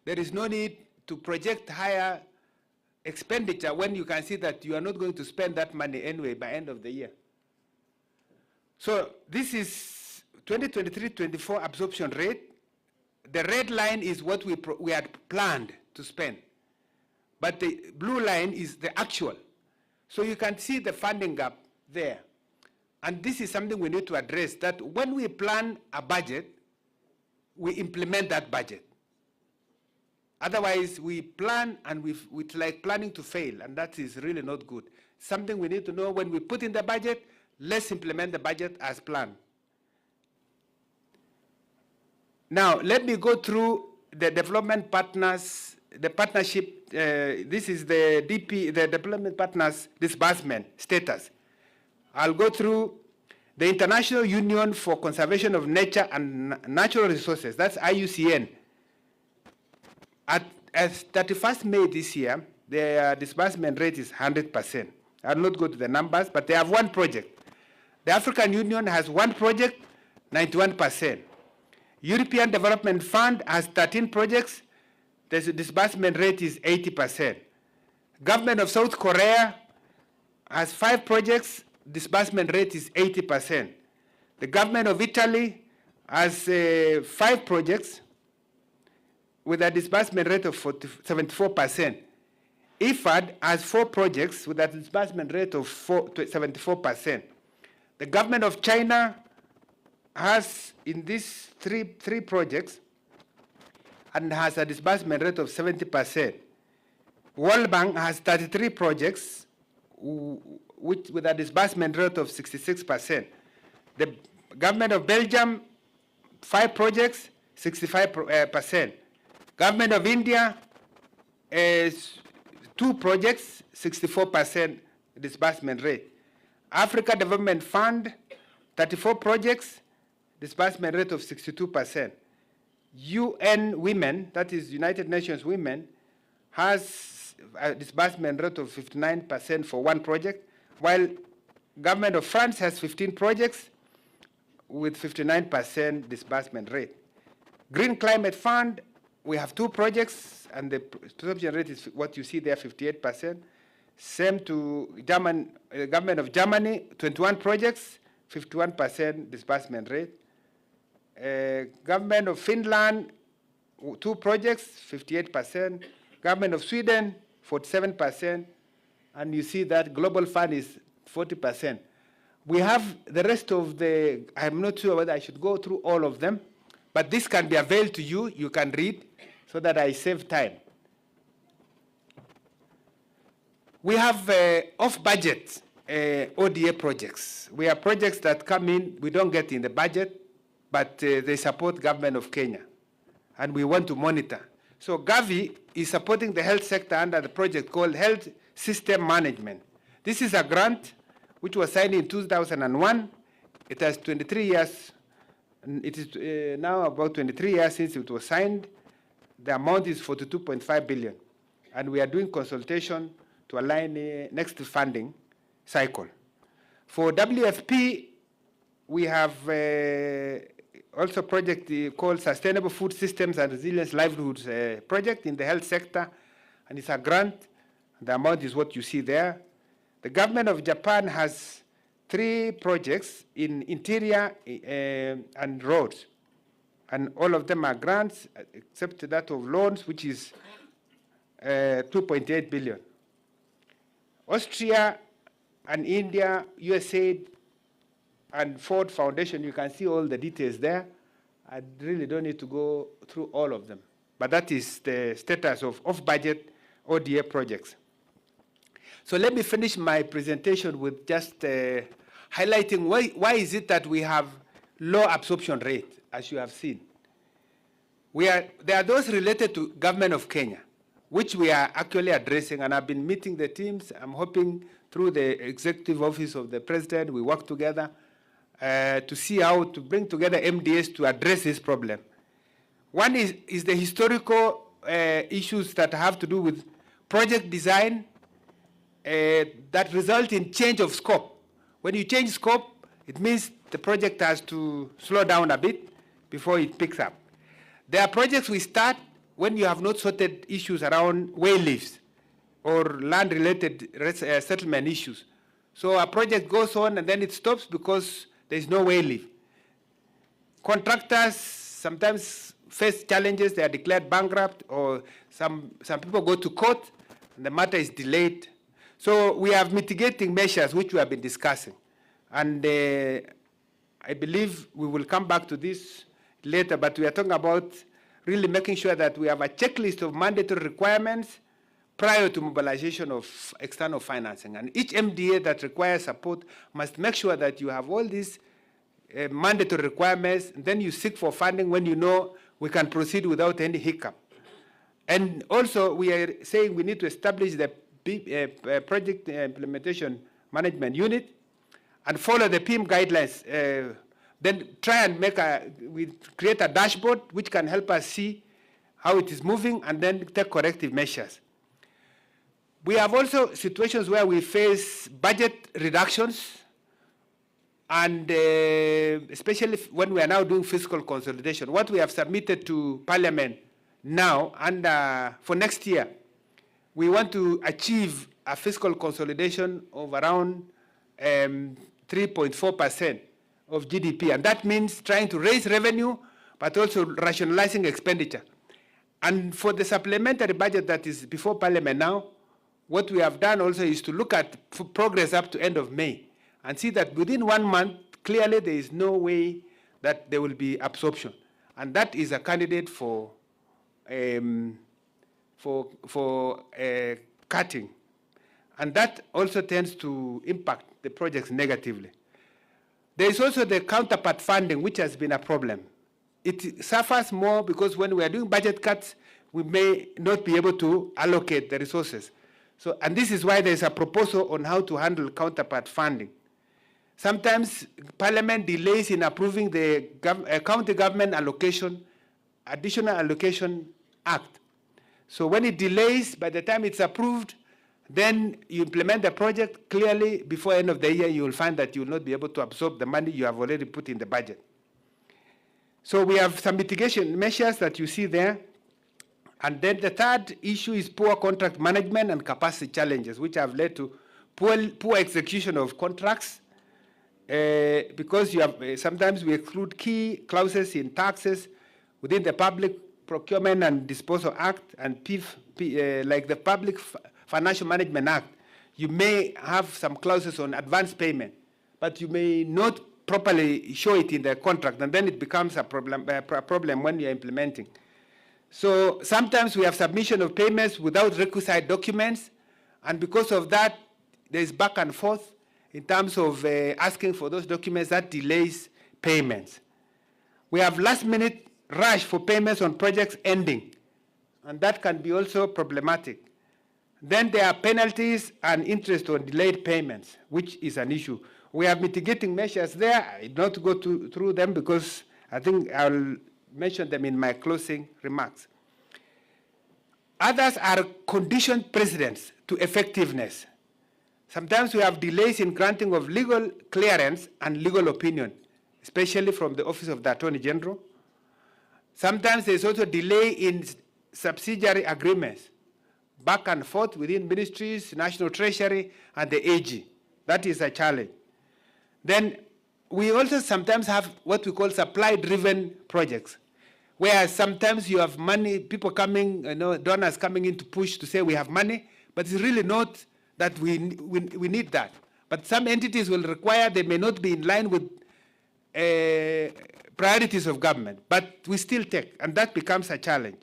there is no need to project higher expenditure when you can see that you are not going to spend that money anyway by end of the year. So this is 2023-24 absorption rate. The red line is what we had planned to spend, but the blue line is the actual. So you can see the funding gap there. And this is something we need to address, that when we plan a budget, we implement that budget. Otherwise, we plan and it's like planning to fail, and that is really not good. Something we need to know when we put in the budget, let's implement the budget as planned. Now, let me go through the development partners, the partnership. This is the DP, the development partners disbursement status. I'll go through the International Union for Conservation of Nature and Natural Resources, that's IUCN. As 31st May this year, their disbursement rate is 100%. I'll not go to the numbers, but they have one project. The African Union has one project, 91%. European Development Fund has 13 projects, the disbursement rate is 80%. Government of South Korea has 5 projects, disbursement rate is 80%. The government of Italy has 5 projects with a disbursement rate of 74%. IFAD has 4 projects with a disbursement rate of 74%. The government of China has in these three projects and has a disbursement rate of 70%. World Bank has 33 projects with a disbursement rate of 66%. The government of Belgium, 5 projects, 65%. Government of India is 2 projects, 64% disbursement rate. Africa Development Fund, 34 projects, disbursement rate of 62%. UN Women, that is United Nations Women, has a disbursement rate of 59% for 1 project, while government of France has 15 projects with 59% disbursement rate. Green Climate Fund, we have 2 projects, and the absorption rate is what you see there, 58%. Same to German, government of Germany, 21 projects, 51% disbursement rate. Government of Finland, 2 projects, 58%. Government of Sweden, 47%. And you see that Global Fund is 40%. We have the rest of the, I'm not sure whether I should go through all of them, but this can be available to you. You can read so that I save time. We have off-budget ODA projects. We have projects that come in, we don't get in the budget, but they support government of Kenya, and we want to monitor. So Gavi is supporting the health sector under the project called Health System Management. This is a grant which was signed in 2001. It has 23 years. It is now about 23 years since it was signed. The amount is 42.5 billion. And we are doing consultation to align the next funding cycle. For WFP, we have also a project called Sustainable Food Systems and Resilience Livelihoods project in the health sector, and it's a grant. The amount is what you see there. The government of Japan has 3 projects in interior and roads, and all of them are grants, except that of loans, which is 2.8 billion. Austria and India, USAID, and Ford Foundation, you can see all the details there. I really don't need to go through all of them. But that is the status of off-budget ODA projects. So let me finish my presentation with just highlighting why is it that we have low absorption rate, as you have seen. There are those related to government of Kenya, which we are actually addressing, and I've been meeting the teams. I'm hoping through the executive office of the president, we work together to see how to bring together MDS to address this problem. One is the historical issues that have to do with project design that result in change of scope. When you change scope, it means the project has to slow down a bit before it picks up. There are projects we start, when you have not sorted issues around way leaves or land-related settlement issues. So a project goes on and then it stops because there is no way leave. Contractors sometimes face challenges. They are declared bankrupt, or some people go to court and the matter is delayed. So we have mitigating measures which we have been discussing. And I believe we will come back to this later, but we are talking about really making sure that we have a checklist of mandatory requirements prior to mobilization of external financing. And each MDA that requires support must make sure that you have all these mandatory requirements, and then you seek for funding when you know we can proceed without any hiccup. And also, we are saying we need to establish the project implementation management unit and follow the PIM guidelines. Then try and create a dashboard which can help us see how it is moving and then take corrective measures. We have also situations where we face budget reductions, and especially when we are now doing fiscal consolidation. What we have submitted to Parliament now, and for next year, we want to achieve a fiscal consolidation of around 3.4% of GDP, and that means trying to raise revenue, but also rationalizing expenditure. And for the supplementary budget that is before Parliament now, what we have done also is to look at progress up to end of May and see that within 1 month, clearly there is no way that there will be absorption. And that is a candidate for cutting. And that also tends to impact the projects negatively. There is also the counterpart funding, which has been a problem. It suffers more because when we are doing budget cuts, we may not be able to allocate the resources. So, and this is why there is a proposal on how to handle counterpart funding. Sometimes Parliament delays in approving the county government allocation, additional allocation act. So when it delays, by the time it's approved, then you implement the project. Clearly, before end of the year, you will find that you will not be able to absorb the money you have already put in the budget. So we have some mitigation measures that you see there. And then the third issue is poor contract management and capacity challenges, which have led to poor execution of contracts, because you have, sometimes we exclude key clauses in taxes within the Public Procurement and Disposal Act and like the Public Financial Management Act. You may have some clauses on advance payment, but you may not properly show it in the contract, and then it becomes a problem when you're implementing. So sometimes we have submission of payments without requisite documents, and because of that, there's back and forth in terms of asking for those documents. That delays payments. We have last-minute rush for payments on projects ending, and that can be also problematic. Then there are penalties and interest on delayed payments, which is an issue. We have mitigating measures there. I will not go through them because I think I'll mention them in my closing remarks. Others are conditioned precedents to effectiveness. Sometimes we have delays in granting of legal clearance and legal opinion, especially from the Office of the Attorney General. Sometimes there's also delay in subsidiary agreements, back and forth within ministries, National Treasury, and the AG. That is a challenge. Then we also sometimes have what we call supply-driven projects, where sometimes you have money, people coming, donors coming in to push to say we have money, but it's really not that we need that. But some entities will require, they may not be in line with priorities of government, but we still take, and that becomes a challenge.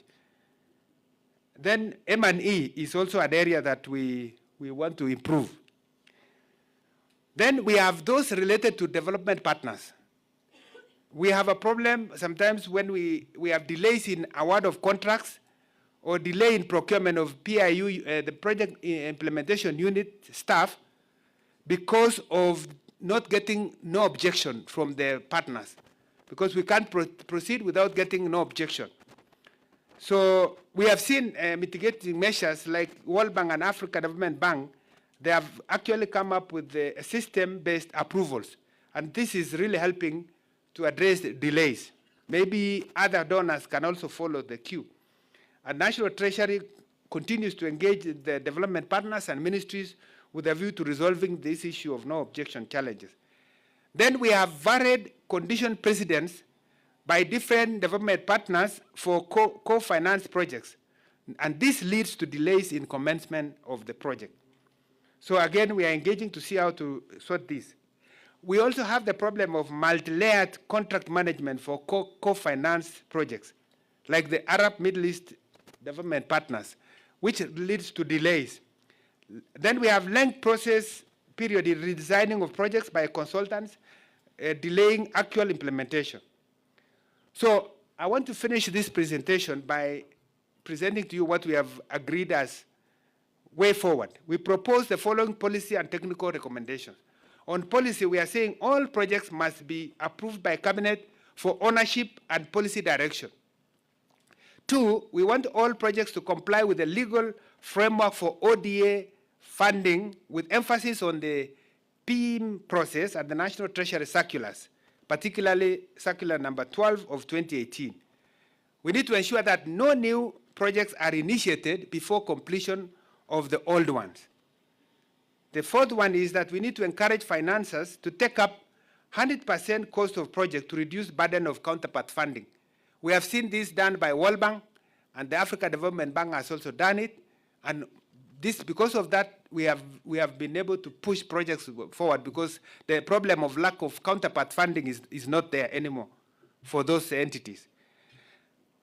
Then M&E is also an area that we want to improve. Then we have those related to development partners. We have a problem sometimes when we have delays in award of contracts or delay in procurement of PIU, the project implementation unit staff, because of not getting no objection from the partners, because we can't proceed without getting no objection. So we have seen mitigating measures like World Bank and African Development Bank. They have actually come up with a system-based approvals, and this is really helping to address delays. Maybe other donors can also follow the queue. And National Treasury continues to engage the development partners and ministries with a view to resolving this issue of no objection challenges. Then we have varied condition precedents by different development partners for co-finance projects. And this leads to delays in commencement of the project. So again, we are engaging to see how to sort this. We also have the problem of multi-layered contract management for co-finance projects, like the Arab Middle East development partners, which leads to delays. Then we have length process period in redesigning of projects by consultants, delaying actual implementation. So I want to finish this presentation by presenting to you what we have agreed as way forward. We propose the following policy and technical recommendations. On policy, we are saying all projects must be approved by Cabinet for ownership and policy direction. 2, we want all projects to comply with the legal framework for ODA funding with emphasis on the PIM process and the National Treasury circulars, particularly circular number 12 of 2018. We need to ensure that no new projects are initiated before completion of the old ones. The 4th one is that we need to encourage financiers to take up 100% cost of project to reduce burden of counterpart funding. We have seen this done by World Bank, and the Africa Development Bank has also done it. And this, because of that, we have been able to push projects forward because the problem of lack of counterpart funding is not there anymore for those entities.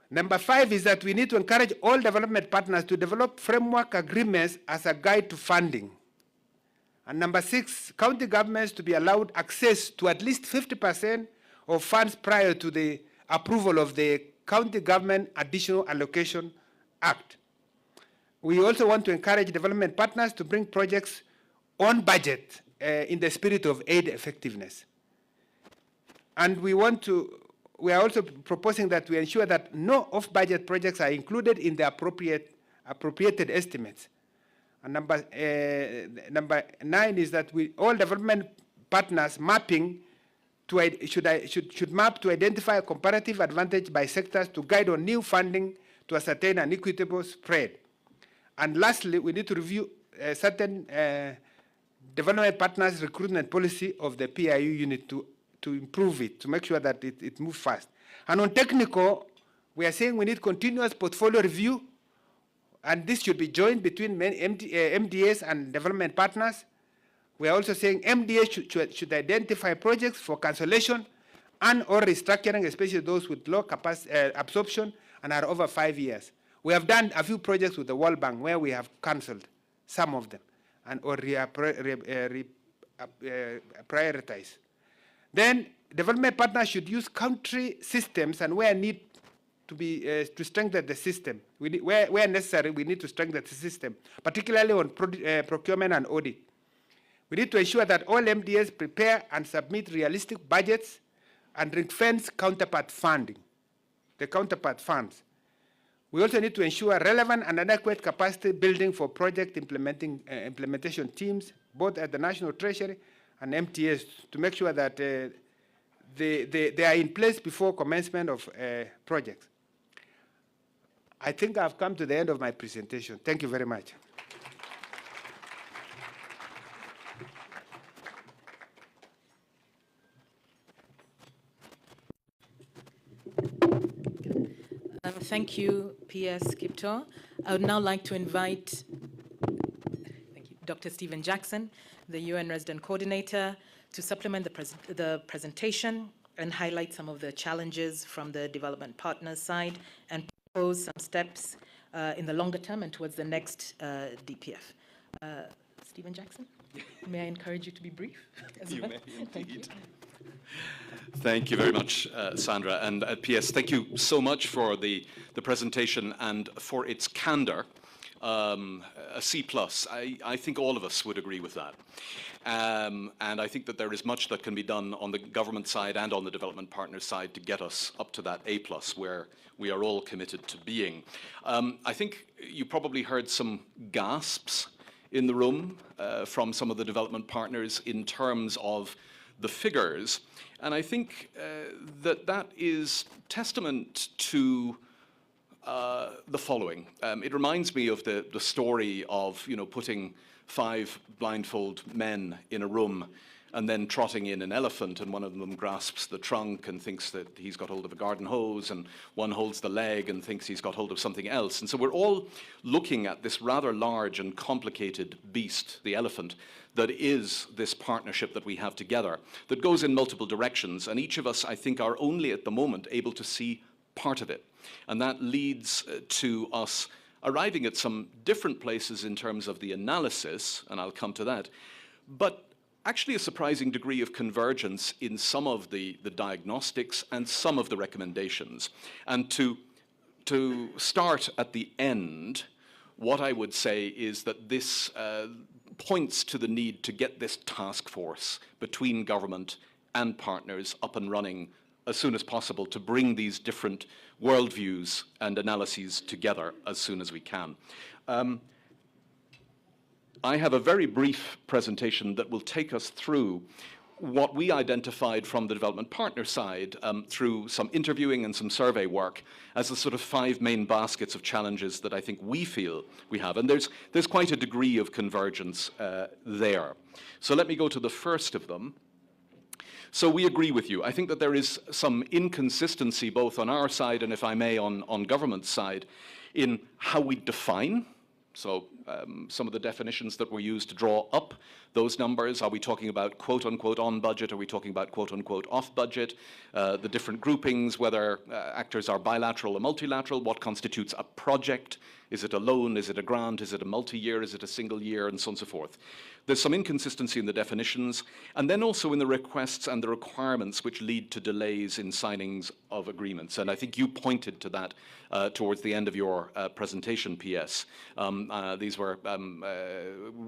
Number 5 is that we need to encourage all development partners to develop framework agreements as a guide to funding. And number 6, county governments to be allowed access to at least 50% of funds prior to the approval of the County Government Additional Allocation Act. We also want to encourage development partners to bring projects on budget in the spirit of aid effectiveness. And we are also proposing that we ensure that no off-budget projects are included in the appropriated estimates. And number 9 is that all development partners mapping should map to identify a comparative advantage by sectors to guide on new funding to ascertain an equitable spread. And lastly, we need to review certain development partners' recruitment policy of the PIU unit to improve it, to make sure that it moves fast. And on technical, we are saying we need continuous portfolio review, and this should be joined between MDAs and development partners. We are also saying MDAs should identify projects for cancellation and or restructuring, especially those with low capacity absorption and are over 5 years. We have done a few projects with the World Bank where we have cancelled some of them and or prioritize. Then development partners should use country systems and where need to be to strengthen the system. Where necessary, we need to strengthen the system, particularly on procurement and audit. We need to ensure that all MDAs prepare and submit realistic budgets and ring-fence counterpart funding, the counterpart funds. We also need to ensure relevant and adequate capacity building for project implementation teams, both at the National Treasury and MTS, to make sure that they are in place before commencement of projects. I think I've come to the end of my presentation. Thank you very much. Thank you, PS Kipto. I would now like to invite Dr. Stephen Jackson, the UN Resident Coordinator, to supplement the presentation and highlight some of the challenges from the development partners side and propose some steps in the longer term and towards the next DPF. Stephen Jackson, may I encourage you to be brief? You may indeed. Thank you very much, Sandra. And PS, thank you so much for the presentation and for its candor. A C+. I think all of us would agree with that. And I think that there is much that can be done on the government side and on the development partner side to get us up to that A+, where we are all committed to being. I think you probably heard some gasps in the room from some of the development partners in terms of the figures. And I think that is testament to the following. It reminds me of the story of, putting 5 blindfold men in a room and then trotting in an elephant, and one of them grasps the trunk and thinks that he's got hold of a garden hose, and one holds the leg and thinks he's got hold of something else. And so we're all looking at this rather large and complicated beast, the elephant, that is this partnership that we have together, that goes in multiple directions, and each of us, I think, are only at the moment able to see part of it. And that leads to us arriving at some different places in terms of the analysis, and I'll come to that, but actually a surprising degree of convergence in some of the diagnostics and some of the recommendations. And to start at the end, what I would say is that this points to the need to get this task force between government and partners up and running as soon as possible, to bring these different worldviews and analyses together as soon as we can. I have a very brief presentation that will take us through what we identified from the development partner side through some interviewing and some survey work as the sort of 5 main baskets of challenges that I think we feel we have. And there's quite a degree of convergence there. So let me go to the first of them. So we agree with you. I think that there is some inconsistency both on our side and, if I may, on government's side in how we define. So some of the definitions that were used to draw up those numbers, are we talking about quote-unquote on budget? Are we talking about quote-unquote off budget? The different groupings, whether actors are bilateral or multilateral, what constitutes a project? Is it a loan? Is it a grant? Is it a multi-year? Is it a single year? And so on and so forth. There's some inconsistency in the definitions, and then also in the requests and the requirements which lead to delays in signings of agreements. And I think you pointed to that towards the end of your presentation, PS. These were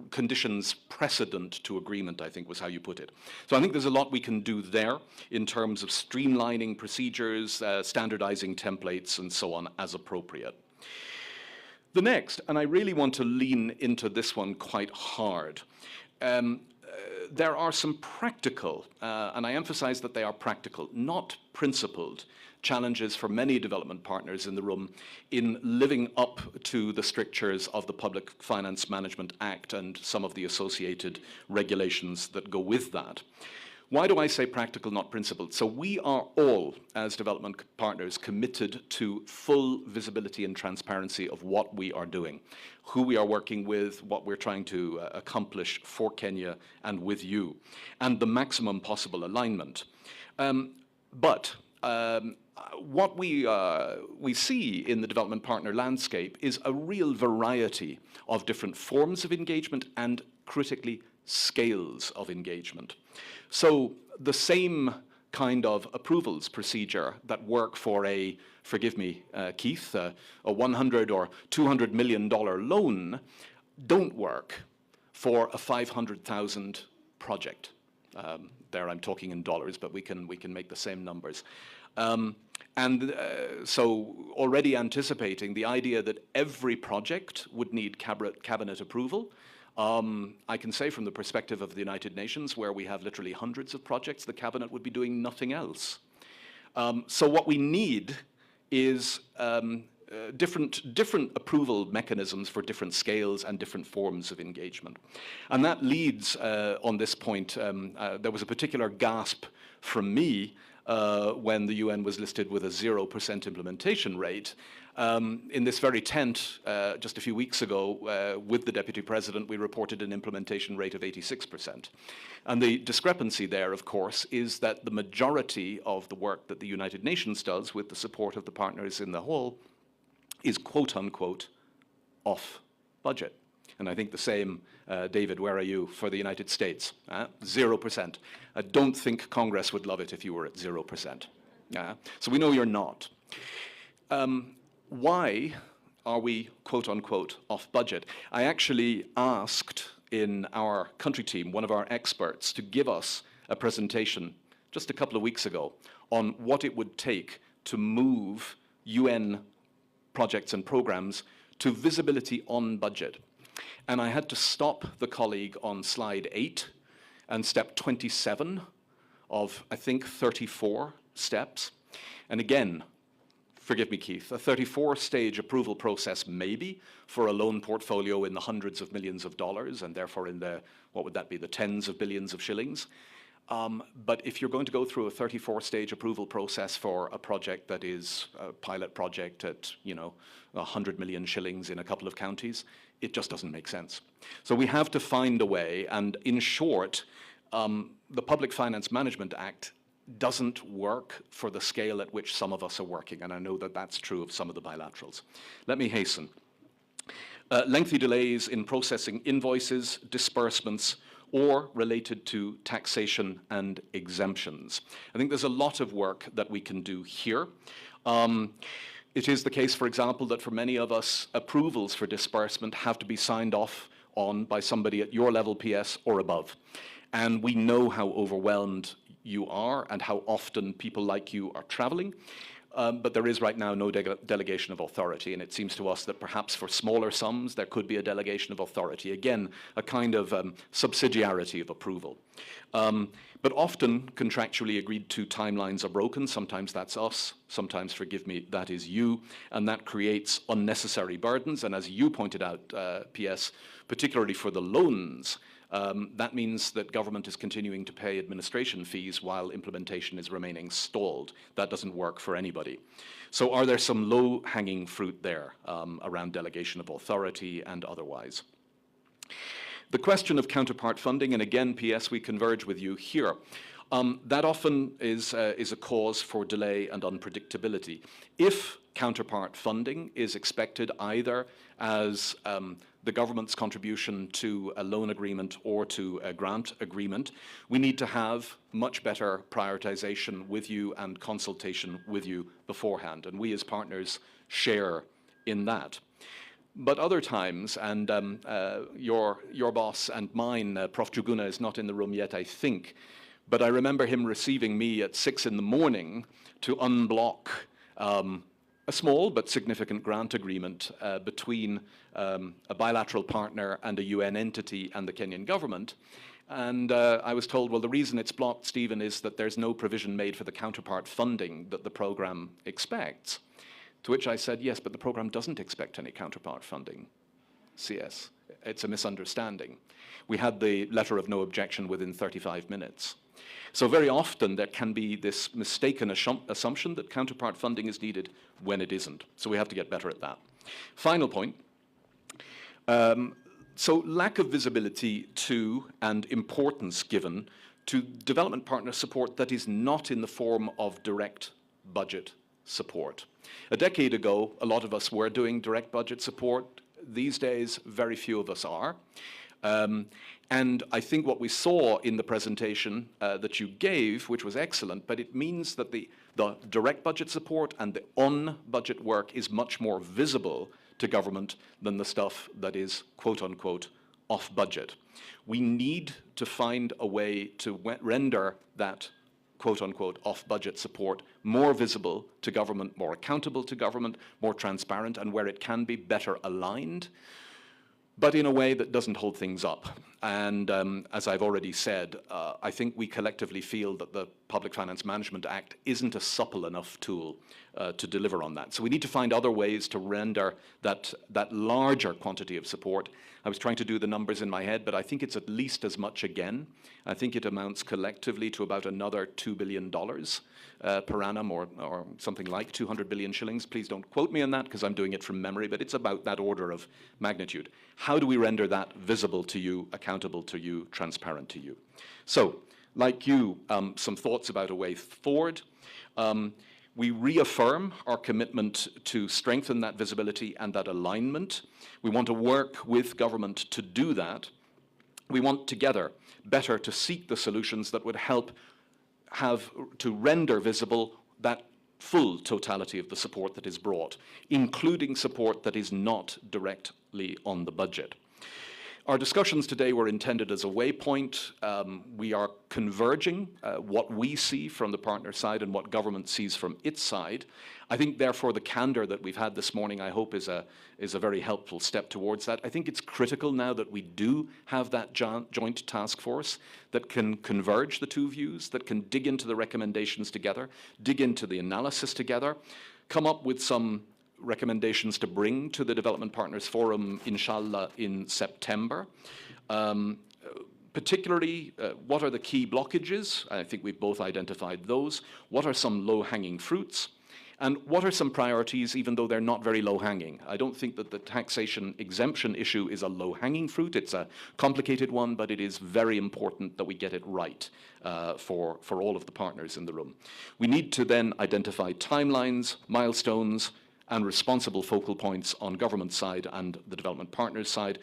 conditions precedent to agreement, I think was how you put it. So I think there's a lot we can do there in terms of streamlining procedures, standardizing templates, and so on as appropriate. The next, and I really want to lean into this one quite hard, there are some practical, and I emphasize that they are practical, not principled, challenges for many development partners in the room in living up to the strictures of the Public Finance Management Act and some of the associated regulations that go with that. Why do I say practical, not principled? So we are all, as development partners, committed to full visibility and transparency of what we are doing, who we are working with, what we're trying to accomplish for Kenya and with you, and the maximum possible alignment. But what we see in the development partner landscape is a real variety of different forms of engagement and, critically, scales of engagement. So the same kind of approvals procedure that work for a, forgive me, Keith, a $100 or $200 million loan don't work for a 500,000 project. There I'm talking in dollars, but we can make the same numbers. So already anticipating the idea that every project would need cabinet approval, I can say from the perspective of the United Nations, where we have literally hundreds of projects, the cabinet would be doing nothing else. So what we need is different approval mechanisms for different scales and different forms of engagement. And that leads, on this point, there was a particular gasp from me when the UN was listed with a 0% implementation rate. In this very tent, just a few weeks ago, with the Deputy President, we reported an implementation rate of 86%. And the discrepancy there, of course, is that the majority of the work that the United Nations does with the support of the partners in the whole is quote-unquote off budget. And I think the same, David, where are you, for the United States? 0%. I don't think Congress would love it if you were at 0%. So we know you're not. Why are we, quote-unquote, off budget? I actually asked in our country team, one of our experts, to give us a presentation just a couple of weeks ago on what it would take to move UN projects and programs to visibility on budget. And I had to stop the colleague on slide 8 and step 27 of, I think, 34 steps. And again, forgive me, Keith, a 34-stage approval process maybe for a loan portfolio in the hundreds of millions of dollars and therefore in the, what would that be, the tens of billions of shillings. But if you're going to go through a 34-stage approval process for a project that is a pilot project at, 100 million shillings in a couple of counties, it just doesn't make sense. So we have to find a way, and in short, the Public Finance Management Act doesn't work for the scale at which some of us are working, and I know that that's true of some of the bilaterals. Let me hasten. Lengthy delays in processing invoices, disbursements, or related to taxation and exemptions. I think there's a lot of work that we can do here. It is the case, for example, that for many of us, approvals for disbursement have to be signed off on by somebody at your level, PS, or above. And we know how overwhelmed you are and how often people like you are traveling. But there is right now no delegation of authority, and it seems to us that perhaps for smaller sums there could be a delegation of authority. Again, a kind of subsidiarity of approval. But often contractually agreed to timelines are broken. Sometimes that's us, sometimes, forgive me, that is you, and that creates unnecessary burdens. And as you pointed out, PS, particularly for the loans, that means that government is continuing to pay administration fees while implementation is remaining stalled. That doesn't work for anybody. So are there some low-hanging fruit there around delegation of authority and otherwise? The question of counterpart funding, and again, PS, we converge with you here. That often is a cause for delay and unpredictability. If counterpart funding is expected either as the government's contribution to a loan agreement or to a grant agreement, we need to have much better prioritization with you and consultation with you beforehand, and we as partners share in that. But other times, and your boss and mine, Prof. Juguna, is not in the room yet, I think, but I remember him receiving me at 6 in the morning to unblock a small but significant grant agreement between a bilateral partner and a UN entity and the Kenyan government. And I was told, well, the reason it's blocked, Stephen, is that there's no provision made for the counterpart funding that the program expects. To which I said, yes, but the program doesn't expect any counterpart funding. CS, it's a misunderstanding. We had the letter of no objection within 35 minutes. So very often there can be this mistaken assumption that counterpart funding is needed when it isn't. So we have to get better at that. Final point. So lack of visibility to and importance given to development partner support that is not in the form of direct budget support. A decade ago, a lot of us were doing direct budget support. These days, very few of us are. And I think what we saw in the presentation that you gave, which was excellent, but it means that the direct budget support and the on-budget work is much more visible to government than the stuff that is, quote unquote, off budget. We need to find a way to render that quote unquote off budget support more visible to government, more accountable to government, more transparent, and where it can be better aligned, but in a way that doesn't hold things up. And as I've already said, I think we collectively feel that the Public Finance Management Act isn't a supple enough tool to deliver on that. So we need to find other ways to render that larger quantity of support. I was trying to do the numbers in my head, but I think it's at least as much again. I think it amounts collectively to about another $2 billion per annum, or something like 200 billion shillings. Please don't quote me on that because I'm doing it from memory, but it's about that order of magnitude. How do we render that visible to you, accountable to you, transparent to you? So, like you, some thoughts about a way forward. We reaffirm our commitment to strengthen that visibility and that alignment. We want to work with government to do that. We want together better to seek the solutions that would help to render visible that full totality of the support that is brought, including support that is not directly on the budget. Our discussions today were intended as a waypoint. We are converging what we see from the partner side and what government sees from its side. I think, therefore, the candor that we've had this morning, I hope, is a very helpful step towards that. I think it's critical now that we do have that joint task force that can converge the two views, that can dig into the recommendations together, dig into the analysis together, come up with some recommendations to bring to the Development Partners Forum, inshallah, in September. Particularly, what are the key blockages? I think we've both identified those. What are some low-hanging fruits? And what are some priorities, even though they're not very low-hanging? I don't think that the taxation exemption issue is a low-hanging fruit. It's a complicated one, but it is very important that we get it right for all of the partners in the room. We need to then identify timelines, milestones, and responsible focal points on government side and the development partners side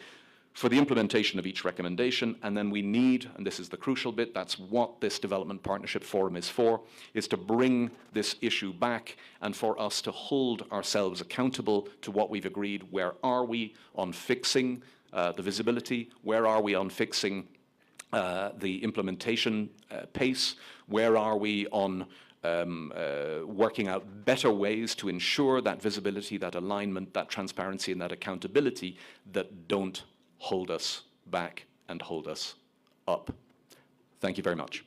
for the implementation of each recommendation. And then we need, and this is the crucial bit, that's what this Development Partnership Forum is for, is to bring this issue back and for us to hold ourselves accountable to what we've agreed. Where are we on fixing the visibility? Where are we on fixing the implementation pace? Where are we on working out better ways to ensure that visibility, that alignment, that transparency, and that accountability that don't hold us back and hold us up. Thank you very much.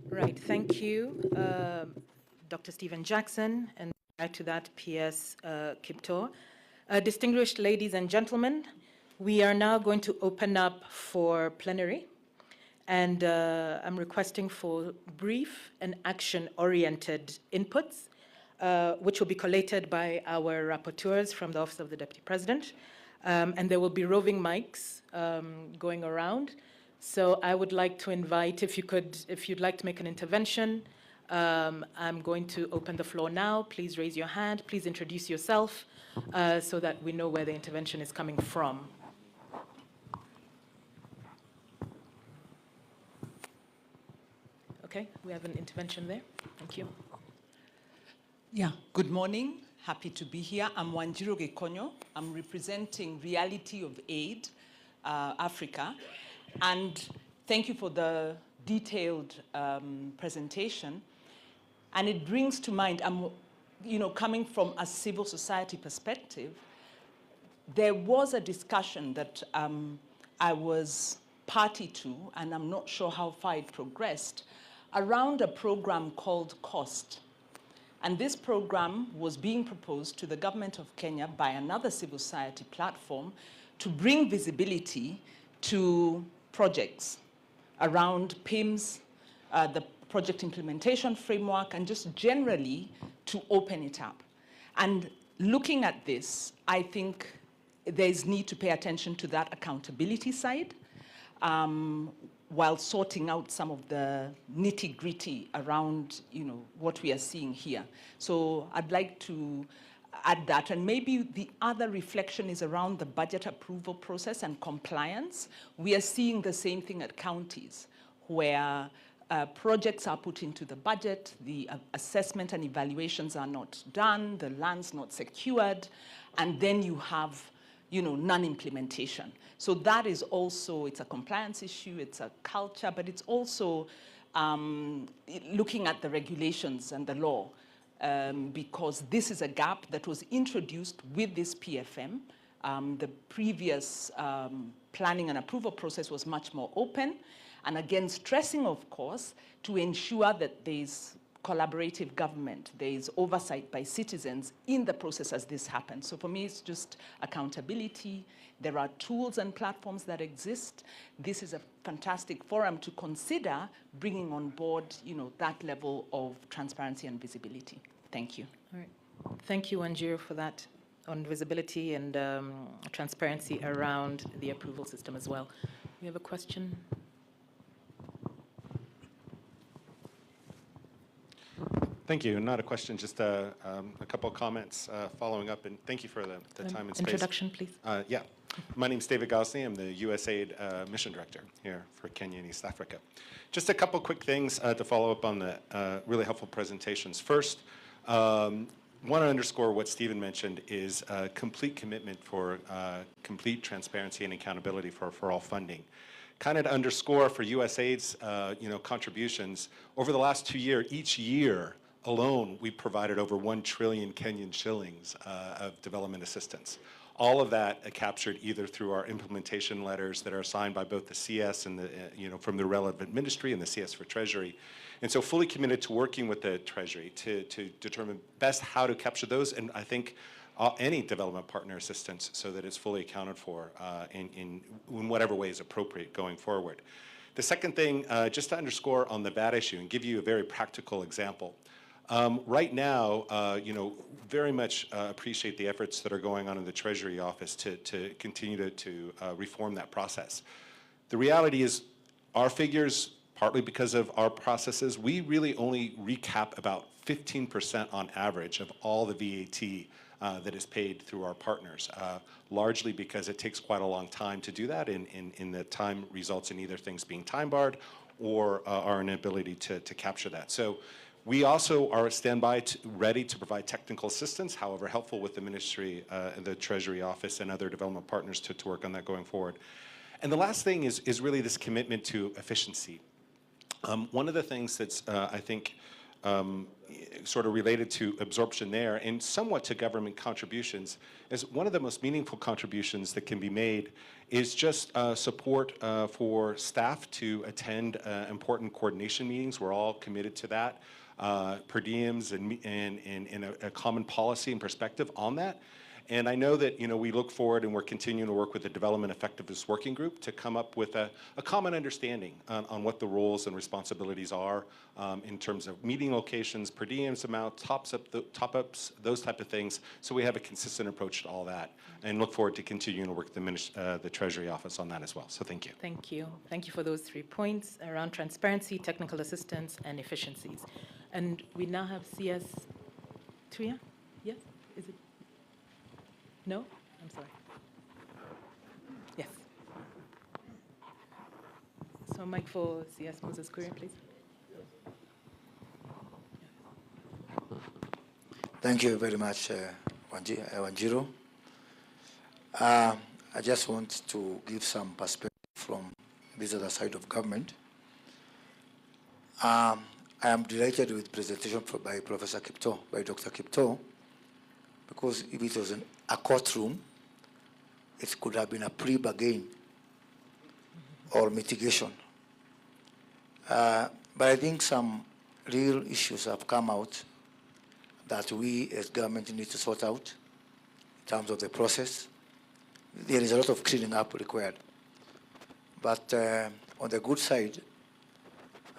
Right, thank you, Dr. Stephen Jackson, and add to that, P.S. Kiptor. Distinguished ladies and gentlemen, we are now going to open up for plenary. And I'm requesting for brief and action-oriented inputs, which will be collated by our rapporteurs from the Office of the Deputy President. And there will be roving mics going around. So I would like to invite, if you'd like to make an intervention, I'm going to open the floor now. Please raise your hand. Please introduce yourself so that we know where the intervention is coming from. Okay, we have an intervention there. Thank you. Yeah, good morning. Happy to be here. I'm Wanjiro Gekonyo. I'm representing Reality of Aid Africa. And thank you for the detailed presentation. And it brings to mind, coming from a civil society perspective, there was a discussion that I was party to, and I'm not sure how far it progressed, around a program called COST. And this program was being proposed to the government of Kenya by another civil society platform to bring visibility to projects around PIMS, the project implementation framework, and just generally to open it up. And looking at this, I think there's need to pay attention to that accountability side, while sorting out some of the nitty-gritty around, what we are seeing here. So I'd like to add that. And maybe the other reflection is around the budget approval process and compliance. We are seeing the same thing at counties, where projects are put into the budget, the assessment and evaluations are not done, the land's not secured, and then you have non-implementation. So that is also, it's a compliance issue, it's a culture, but it's also looking at the regulations and the law, because this is a gap that was introduced with this PFM. The previous planning and approval process was much more open, and again, stressing, of course, to ensure that there's collaborative government, there is oversight by citizens in the process as this happens. So for me, it's just accountability. There are tools and platforms that exist. This is a fantastic forum to consider bringing on board, that level of transparency and visibility. Thank you. All right. Thank you, Wanjiro, for that on visibility and transparency around the approval system as well. We have a question. Thank you. Not a question, just a couple of comments following up, and thank you for the time and space. Introduction, please. Yeah. My name's David Gosley. I'm the USAID Mission Director here for Kenya and East Africa. Just a couple quick things to follow up on the really helpful presentations. First, want to underscore what Stephen mentioned is a complete commitment for complete transparency and accountability for all funding. Kind of to underscore for USAID's contributions, over the last 2 years, each year alone, we provided over 1 trillion Kenyan shillings of development assistance. All of that captured either through our implementation letters that are signed by both the CS and the, from the relevant ministry and the CS for Treasury. And so fully committed to working with the Treasury to determine best how to capture those, and I think any development partner assistance so that it's fully accounted for in whatever way is appropriate going forward. The second thing, just to underscore on the VAT issue and give you a very practical example. Right now, very much appreciate the efforts that are going on in the Treasury office to continue to reform that process. The reality is our figures, partly because of our processes, we really only recap about 15% on average of all the VAT that is paid through our partners, largely because it takes quite a long time to do that, and the time results in either things being time barred or our inability to capture that. So we also are standby ready to provide technical assistance, however helpful, with the ministry, the Treasury office, and other development partners to work on that going forward. And the last thing is really this commitment to efficiency. One of the things that's, I think, sort of related to absorption there and somewhat to government contributions is one of the most meaningful contributions that can be made is just support for staff to attend important coordination meetings. We're all committed to that. Per diems and a common policy and perspective on that. And I know that we look forward and we're continuing to work with the Development Effectiveness Working Group to come up with a common understanding on what the roles and responsibilities are in terms of meeting locations, per diems amount, top-ups, those type of things. So we have a consistent approach to all that, and look forward to continuing to work with the Treasury Office on that as well. So thank you. Thank you. Thank you for those 3 points around transparency, technical assistance, and efficiencies. And we now have CS Tuya? Yes? Is it? No? I'm sorry. Yes. So mic for CS Moses Kuria, please. Thank you very much, Wanjiro. I just want to give some perspective from this other side of government. I am delighted with the presentation by Professor Kipto, by Dr. Kipto, because if it was a courtroom, it could have been a pre-bargain or mitigation. But I think some real issues have come out that we as government need to sort out in terms of the process. There is a lot of cleaning up required. But on the good side,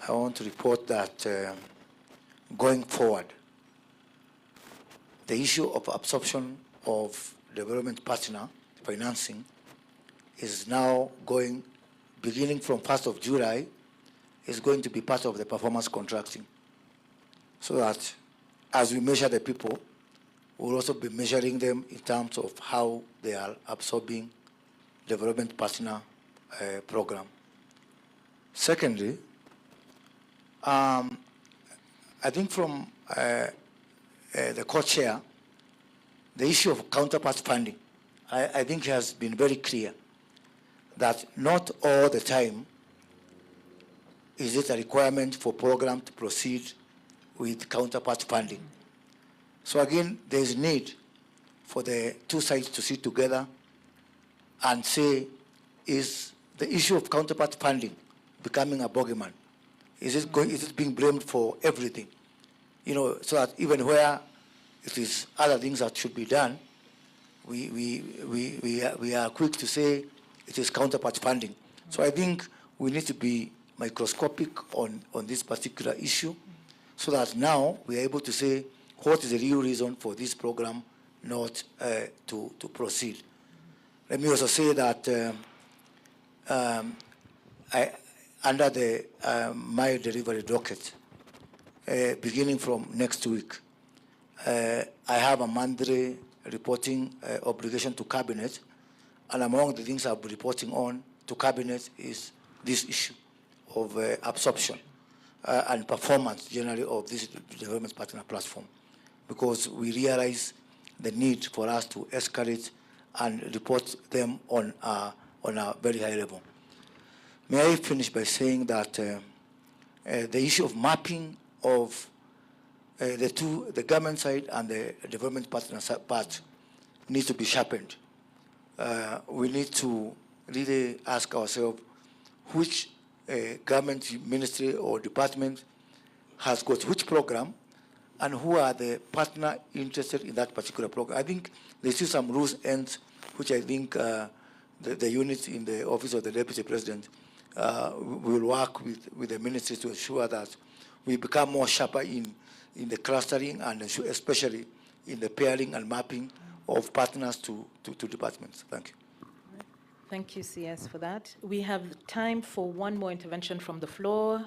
I want to report that going forward, the issue of absorption of development partner financing is now beginning from 1st of July, is going to be part of the performance contracting. So that as we measure the people, we'll also be measuring them in terms of how they are absorbing development partner program. Secondly, I think from the co-chair, the issue of counterpart funding, I think has been very clear that not all the time is it a requirement for program to proceed with counterpart funding. So again, there is need for the two sides to sit together and say, is the issue of counterpart funding becoming a bogeyman? Is it being blamed for everything? So that even where it is other things that should be done, we are quick to say it is counterpart funding. So I think we need to be microscopic on this particular issue, so that now we are able to say what is the real reason for this program not to proceed. Let me also say that under the my delivery docket, beginning from next week, I have a monthly reporting obligation to Cabinet, and among the things I'll be reporting on to Cabinet is this issue of absorption and performance generally of this development partner platform, because we realize the need for us to escalate and report them on a very high level. May I finish by saying that the issue of mapping of the government side and the development partner part needs to be sharpened. we need to really ask ourselves which government ministry or department has got which program and who are the partner interested in that particular program. I think there's still some loose ends, which I think the unit in the office of the Deputy President will work with the ministries to ensure that we become more sharper in the clustering and especially in the pairing and mapping of partners to departments. Thank you. Thank you, CS, for that. We have time for one more intervention from the floor.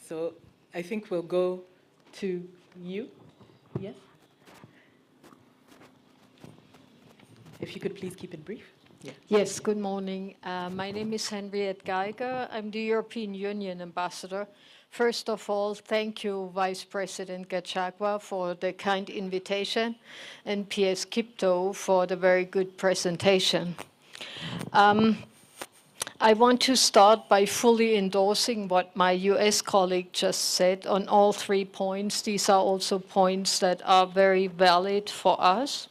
So I think we'll go to you. Yes? If you could please keep it brief. Yeah. Yes, good morning. My name is Henriette Geiger. I'm the European Union ambassador. First of all, thank you, Vice President GACHAGUA, for the kind invitation, and PS Kipto for the very good presentation. I want to start by fully endorsing what my US colleague just said on all 3 points. These are also points that are very valid for us,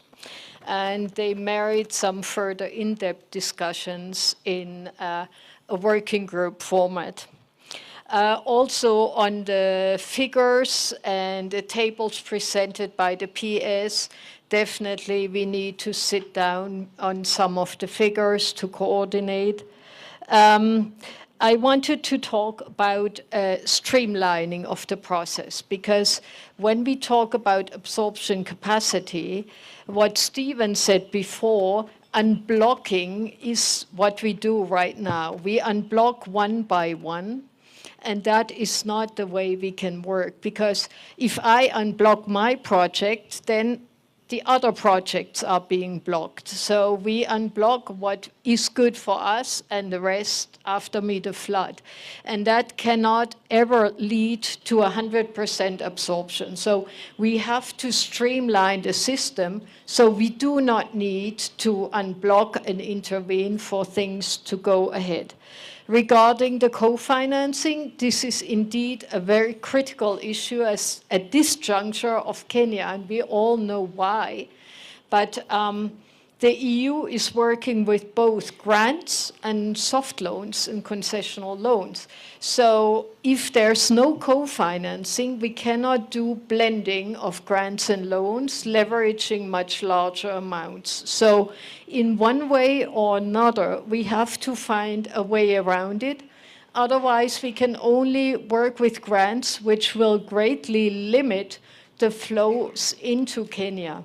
and they merit some further in-depth discussions in a working group format. Also on the figures and the tables presented by the PS, definitely we need to sit down on some of the figures to coordinate. I wanted to talk about streamlining of the process, because when we talk about absorption capacity, what Stephen said before, unblocking is what we do right now. We unblock one by one, and that is not the way we can work, because if I unblock my project, then the other projects are being blocked. So we unblock what is good for us, and the rest after me the flood. And that cannot ever lead to 100% absorption. So we have to streamline the system so we do not need to unblock and intervene for things to go ahead. Regarding the co-financing, this is indeed a very critical issue at this juncture of Kenya, and we all know why. But the EU is working with both grants and soft loans and concessional loans. So if there's no co-financing, we cannot do blending of grants and loans, leveraging much larger amounts. So in one way or another, we have to find a way around it. Otherwise, we can only work with grants, which will greatly limit the flows into Kenya.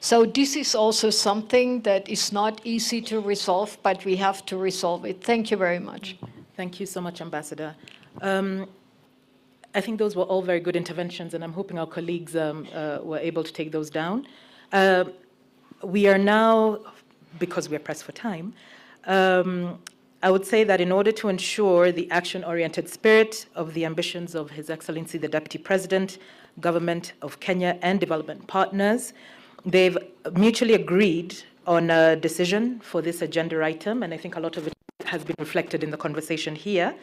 So this is also something that is not easy to resolve, but we have to resolve it. Thank you very much. Thank you so much, Ambassador. I think those were all very good interventions, and I'm hoping our colleagues were able to take those down. We are now, because we are pressed for time, I would say that in order to ensure the action-oriented spirit of the ambitions of His Excellency the Deputy President, Government of Kenya, and development partners, they've mutually agreed on a decision for this agenda item, and I think a lot of it has been reflected in the conversation here,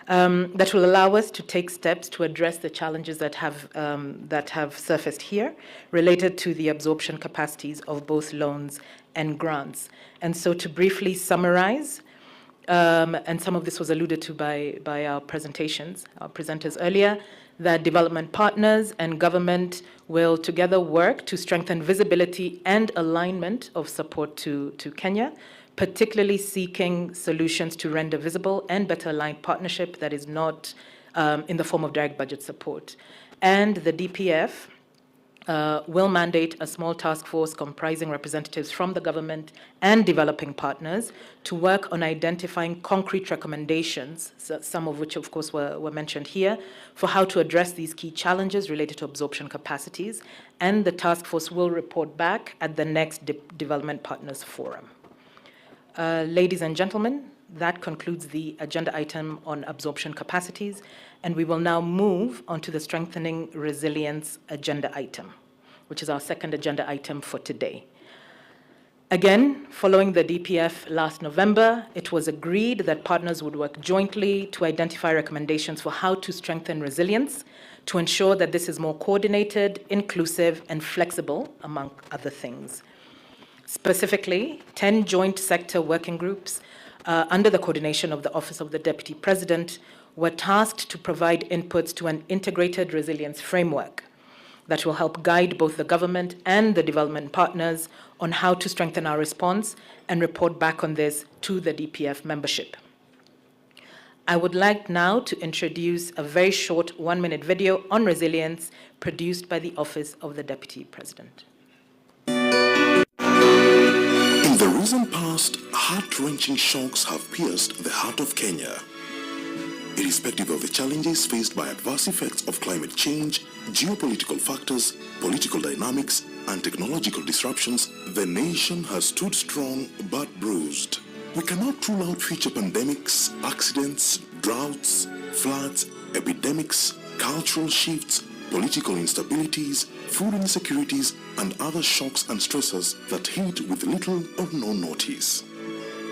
that will allow us to take steps to address the challenges that have surfaced here related to the absorption capacities of both loans and grants. And so to briefly summarize, and some of this was alluded to by our presenters earlier, that development partners and government will together work to strengthen visibility and alignment of support to Kenya, particularly seeking solutions to render visible and better aligned partnership that is not in the form of direct budget support. And the DPF will mandate a small task force comprising representatives from the government and developing partners to work on identifying concrete recommendations, some of which, of course, were mentioned here, for how to address these key challenges related to absorption capacities. And the task force will report back at the next Development Partners Forum. Ladies and gentlemen, that concludes the agenda item on absorption capacities, and we will now move on to the strengthening resilience agenda item, which is our second agenda item for today. Again, following the DPF last November, it was agreed that partners would work jointly to identify recommendations for how to strengthen resilience to ensure that this is more coordinated, inclusive, and flexible, among other things. Specifically, 10 joint sector working groups under the coordination of the Office of the Deputy President were tasked to provide inputs to an integrated resilience framework that will help guide both the government and the development partners on how to strengthen our response and report back on this to the DPF membership. I would like now to introduce a very short 1-minute video on resilience produced by the Office of the Deputy President. In the recent past, heart-wrenching shocks have pierced the heart of Kenya. Irrespective of the challenges faced by adverse effects of climate change, geopolitical factors, political dynamics, and technological disruptions, the nation has stood strong but bruised. We cannot rule out future pandemics, accidents, droughts, floods, epidemics, cultural shifts, political instabilities, food insecurities, and other shocks and stressors that hit with little or no notice.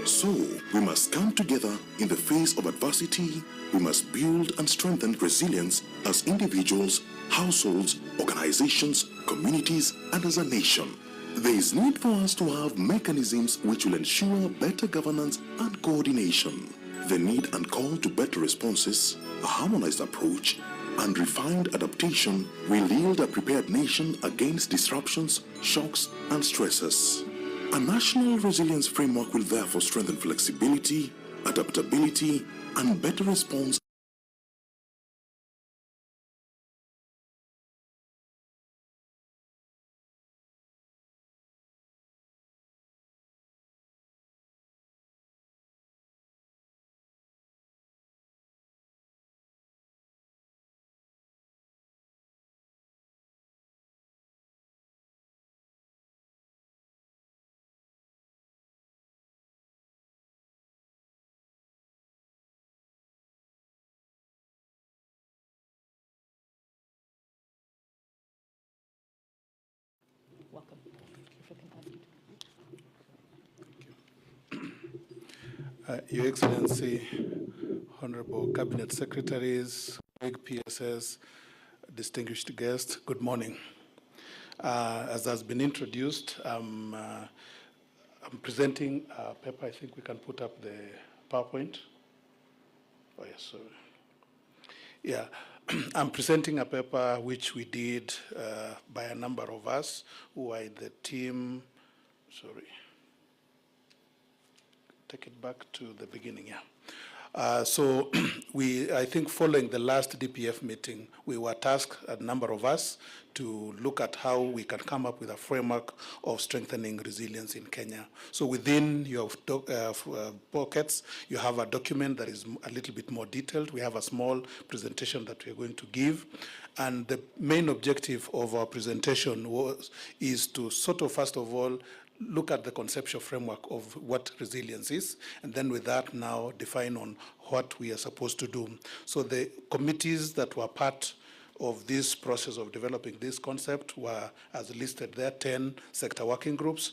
So, we must come together in the face of adversity. We must build and strengthen resilience as individuals, households, organizations, communities, and as a nation. There is need for us to have mechanisms which will ensure better governance and coordination. The need and call to better responses, a harmonized approach, and refined adaptation will yield a prepared nation against disruptions, shocks, and stresses. A national resilience framework will therefore strengthen flexibility, adaptability, and better response. Welcome. Your Excellency, Honorable Cabinet Secretaries, PSS, distinguished guests, good morning. As has been introduced, I'm presenting a paper. I think we can put up the PowerPoint. Oh, yes, sorry. Yeah, I'm presenting a paper which we did by a number of us who are in the team. Sorry. Take it back to the beginning, yeah. So I think following the last DPF meeting, we were tasked, a number of us, to look at how we can come up with a framework of strengthening resilience in Kenya. So within your pockets, you have a document that is a little bit more detailed. We have a small presentation that we're going to give. And the main objective of our presentation is to sort of, first of all, look at the conceptual framework of what resilience is, and then with that now define on what we are supposed to do. So the committees that were part of this process of developing this concept were, as listed there, 10 sector working groups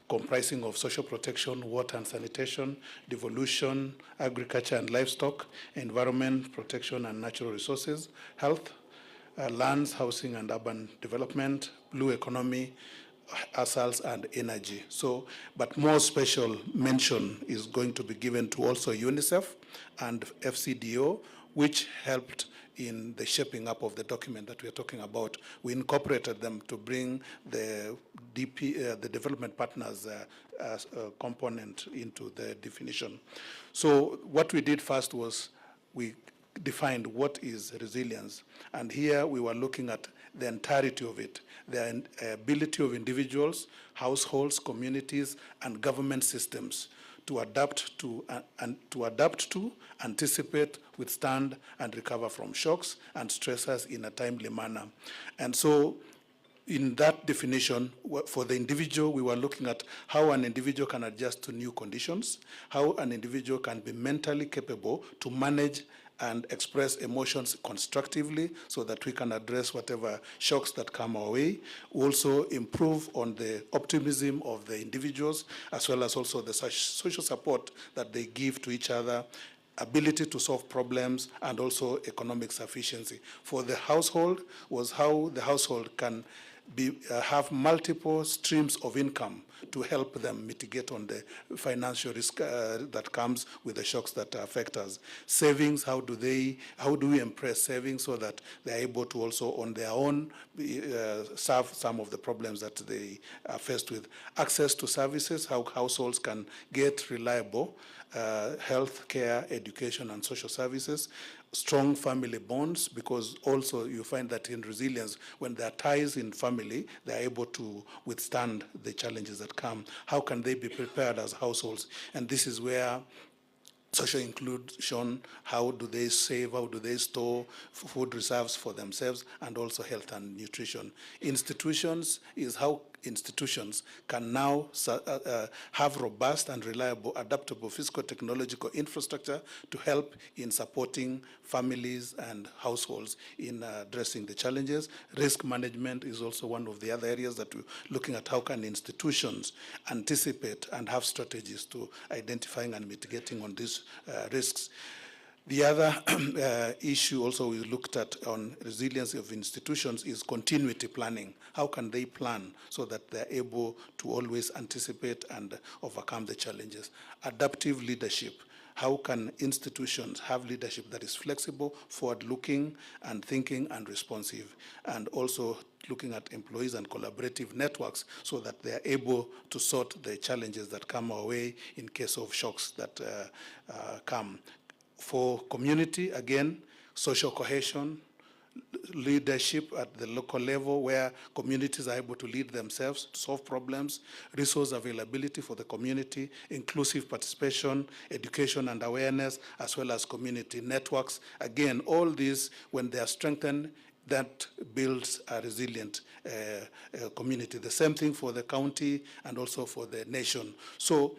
comprising of social protection, water and sanitation, devolution, agriculture and livestock, environment protection and natural resources, health, lands, housing and urban development, blue economy, assaults and energy. So, but more special mention is going to be given to also UNICEF and FCDO, which helped in the shaping up of the document that we are talking about. We incorporated them to bring the the development partners component into the definition. So what we did first was we defined what is resilience. And here we were looking at the entirety of it, the ability of individuals, households, communities, and government systems to adapt to, anticipate, withstand, and recover from shocks and stressors in a timely manner. And so in that definition, for the individual, we were looking at how an individual can adjust to new conditions, how an individual can be mentally capable to manage and express emotions constructively so that we can address whatever shocks that come our way. Also improve on the optimism of the individuals, as well as also the social support that they give to each other, ability to solve problems, and also economic sufficiency. For the household was how the household can have multiple streams of income to help them mitigate on the financial risk that comes with the shocks that affect us. Savings, how do we impress savings so that they're able to also on their own solve some of the problems that they are faced with. Access to services, how households can get reliable health care, education, and social services. Strong family bonds, because also you find that in resilience, when there are ties in family, they're able to withstand the challenges that come. How can they be prepared as households? And this is where social inclusion, how do they save, how do they store food reserves for themselves, and also health and nutrition. Institutions is how institutions can now have robust and reliable, adaptable physical technological infrastructure to help in supporting families and households in addressing the challenges. Risk management is also one of the other areas that we're looking at. How can institutions anticipate and have strategies to identifying and mitigating on these risks? The other issue also we looked at on resilience of institutions is continuity planning. How can they plan so that they're able to always anticipate and overcome the challenges? Adaptive leadership. How can institutions have leadership that is flexible, forward-looking, and thinking and responsive? And also looking at employees and collaborative networks so that they're able to sort the challenges that come our way in case of shocks that come. For community, again, social cohesion, leadership at the local level where communities are able to lead themselves to solve problems, resource availability for the community, inclusive participation, education and awareness, as well as community networks. Again, all these, when they are strengthened, that builds a resilient community. The same thing for the county and also for the nation. So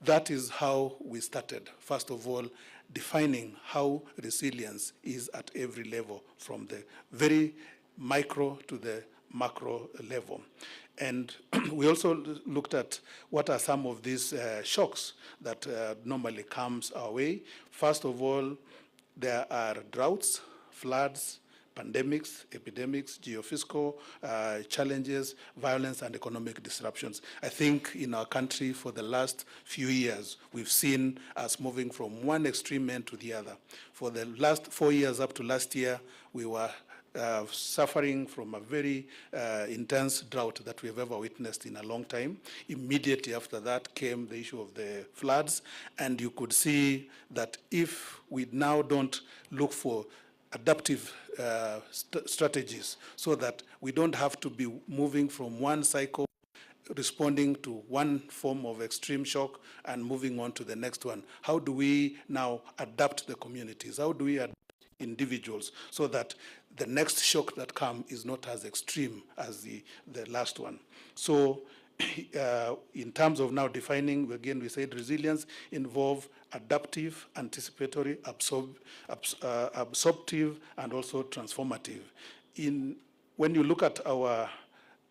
that is how we started. First of all, defining how resilience is at every level, from the very micro to the macro level. And we also looked at what are some of these shocks that normally comes our way. First of all, there are droughts, floods, pandemics, epidemics, geophysical challenges, violence, and economic disruptions. I think in our country for the last few years, we've seen us moving from one extreme end to the other. For the last 4 years up to last year, we were suffering from a very intense drought that we've ever witnessed in a long time. Immediately after that came the issue of the floods, and you could see that if we now don't look for adaptive strategies so that we don't have to be moving from one cycle, responding to one form of extreme shock and moving on to the next one. How do we now adapt the communities? How do we adapt individuals so that the next shock that comes is not as extreme as the last one? So in terms of now defining, again, we said resilience involve adaptive, anticipatory, absorptive, and also transformative. When you look at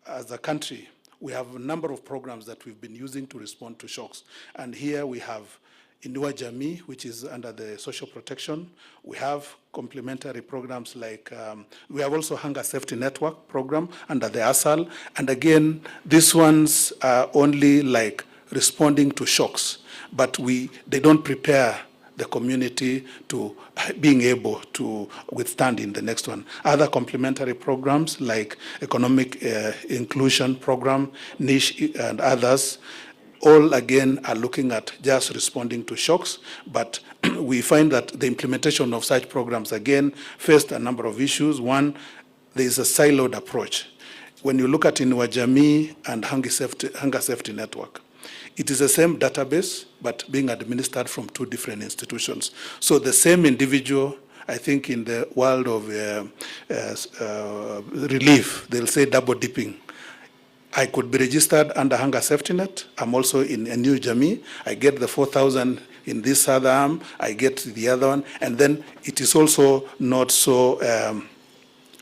as a country, we have a number of programs that we've been using to respond to shocks. And here we have Inua Jamii, which is under the social protection. We have complementary programs like, we have also Hunger Safety Network program under the ASAL. And again, these ones are only like responding to shocks, but they don't prepare the community to being able to withstand in the next one. Other complementary programs like economic inclusion program, niche and others, all again are looking at just responding to shocks, but we find that the implementation of such programs again faced a number of issues. One, there is a siloed approach. When you look at Inua Jamii and Hunger Safety Network, it is the same database, but being administered from two different institutions. So the same individual, I think in the world of relief, they'll say double dipping. I could be registered under Hunger Safety Net. I'm also in Inua Jamii. I get the 4,000 in this other arm. I get the other one. And then it is also not so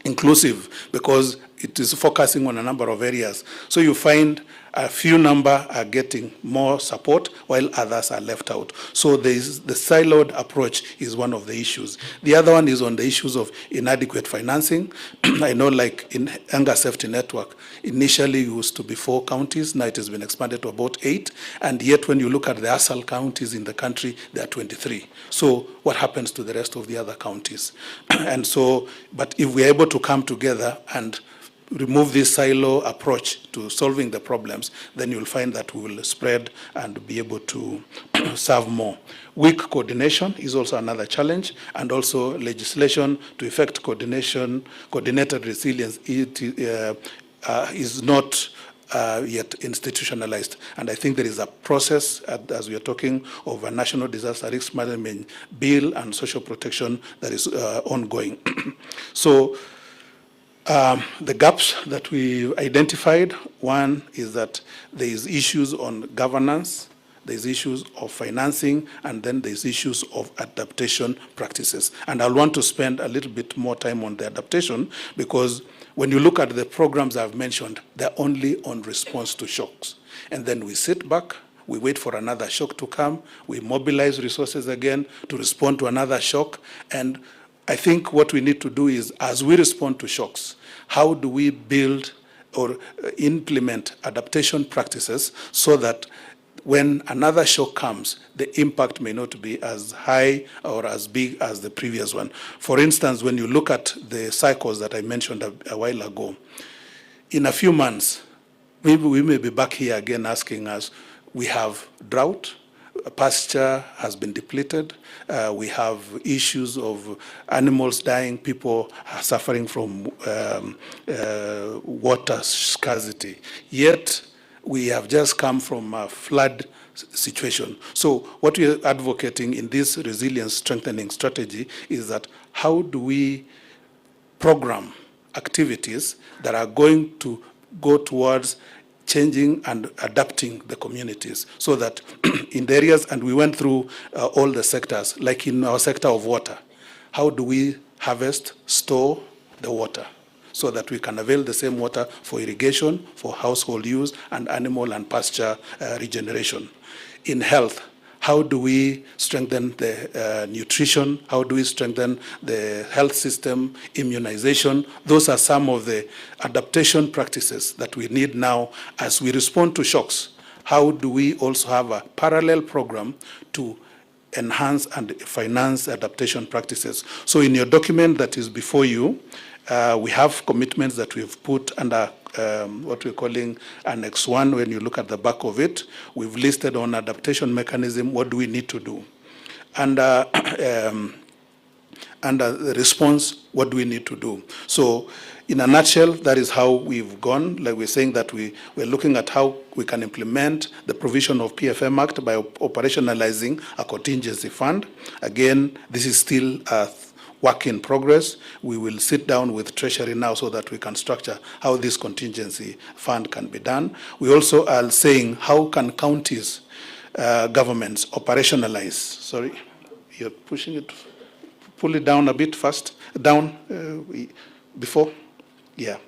inclusive, because it is focusing on a number of areas. So you find a few number are getting more support while others are left out. So the siloed approach is one of the issues. The other one is on the issues of inadequate financing. I know like in Hunger Safety Network, initially it used to be 4 counties, now it has been expanded to about 8, and yet when you look at the ASAL counties in the country, there are 23. So what happens to the rest of the other counties? And so, but if we're able to come together and remove this silo approach to solving the problems, then you'll find that we will spread and be able to serve more. Weak coordination is also another challenge, and also legislation to effect coordinated resilience is not yet institutionalized. And I think there is a process, as we are talking of a National Disaster Risk Management Bill and social protection that is ongoing. So the gaps that we identified, one is that there is issues on governance, there's issues of financing, and then there's issues of adaptation practices. And I'll want to spend a little bit more time on the adaptation, because when you look at the programs I've mentioned, they're only on response to shocks. And then we sit back, we wait for another shock to come, we mobilize resources again to respond to another shock. And I think what we need to do is, as we respond to shocks, how do we build or implement adaptation practices so that when another shock comes, the impact may not be as high or as big as the previous one. For instance, when you look at the cycles that I mentioned a while ago, in a few months, maybe we may be back here again asking us, we have drought, pasture has been depleted, we have issues of animals dying, people are suffering from water scarcity. Yet, we have just come from a flood situation. So what we are advocating in this resilience strengthening strategy is that how do we program activities that are going to go towards changing and adapting the communities, so that in the areas, and we went through all the sectors, like in our sector of water, how do we harvest, store the water, so that we can avail the same water for irrigation, for household use, and animal and pasture regeneration. In health, how do we strengthen the nutrition? How do we strengthen the health system, immunization? Those are some of the adaptation practices that we need now as we respond to shocks. How do we also have a parallel program to enhance and finance adaptation practices? So in your document that is before you, we have commitments that we've put under what we're calling Annex 1. When you look at the back of it, we've listed on adaptation mechanism, what do we need to do? And the response, what do we need to do? So in a nutshell, that is how we've gone. Like we're saying that we're looking at how we can implement the provision of PFM Act by operationalizing a contingency fund. Again, this is still a work in progress. We will sit down with Treasury now so that we can structure how this contingency fund can be done. We also are saying, how can counties, governments operationalize? Sorry, you're pushing it. Pull it down a bit fast. Down before. Yeah.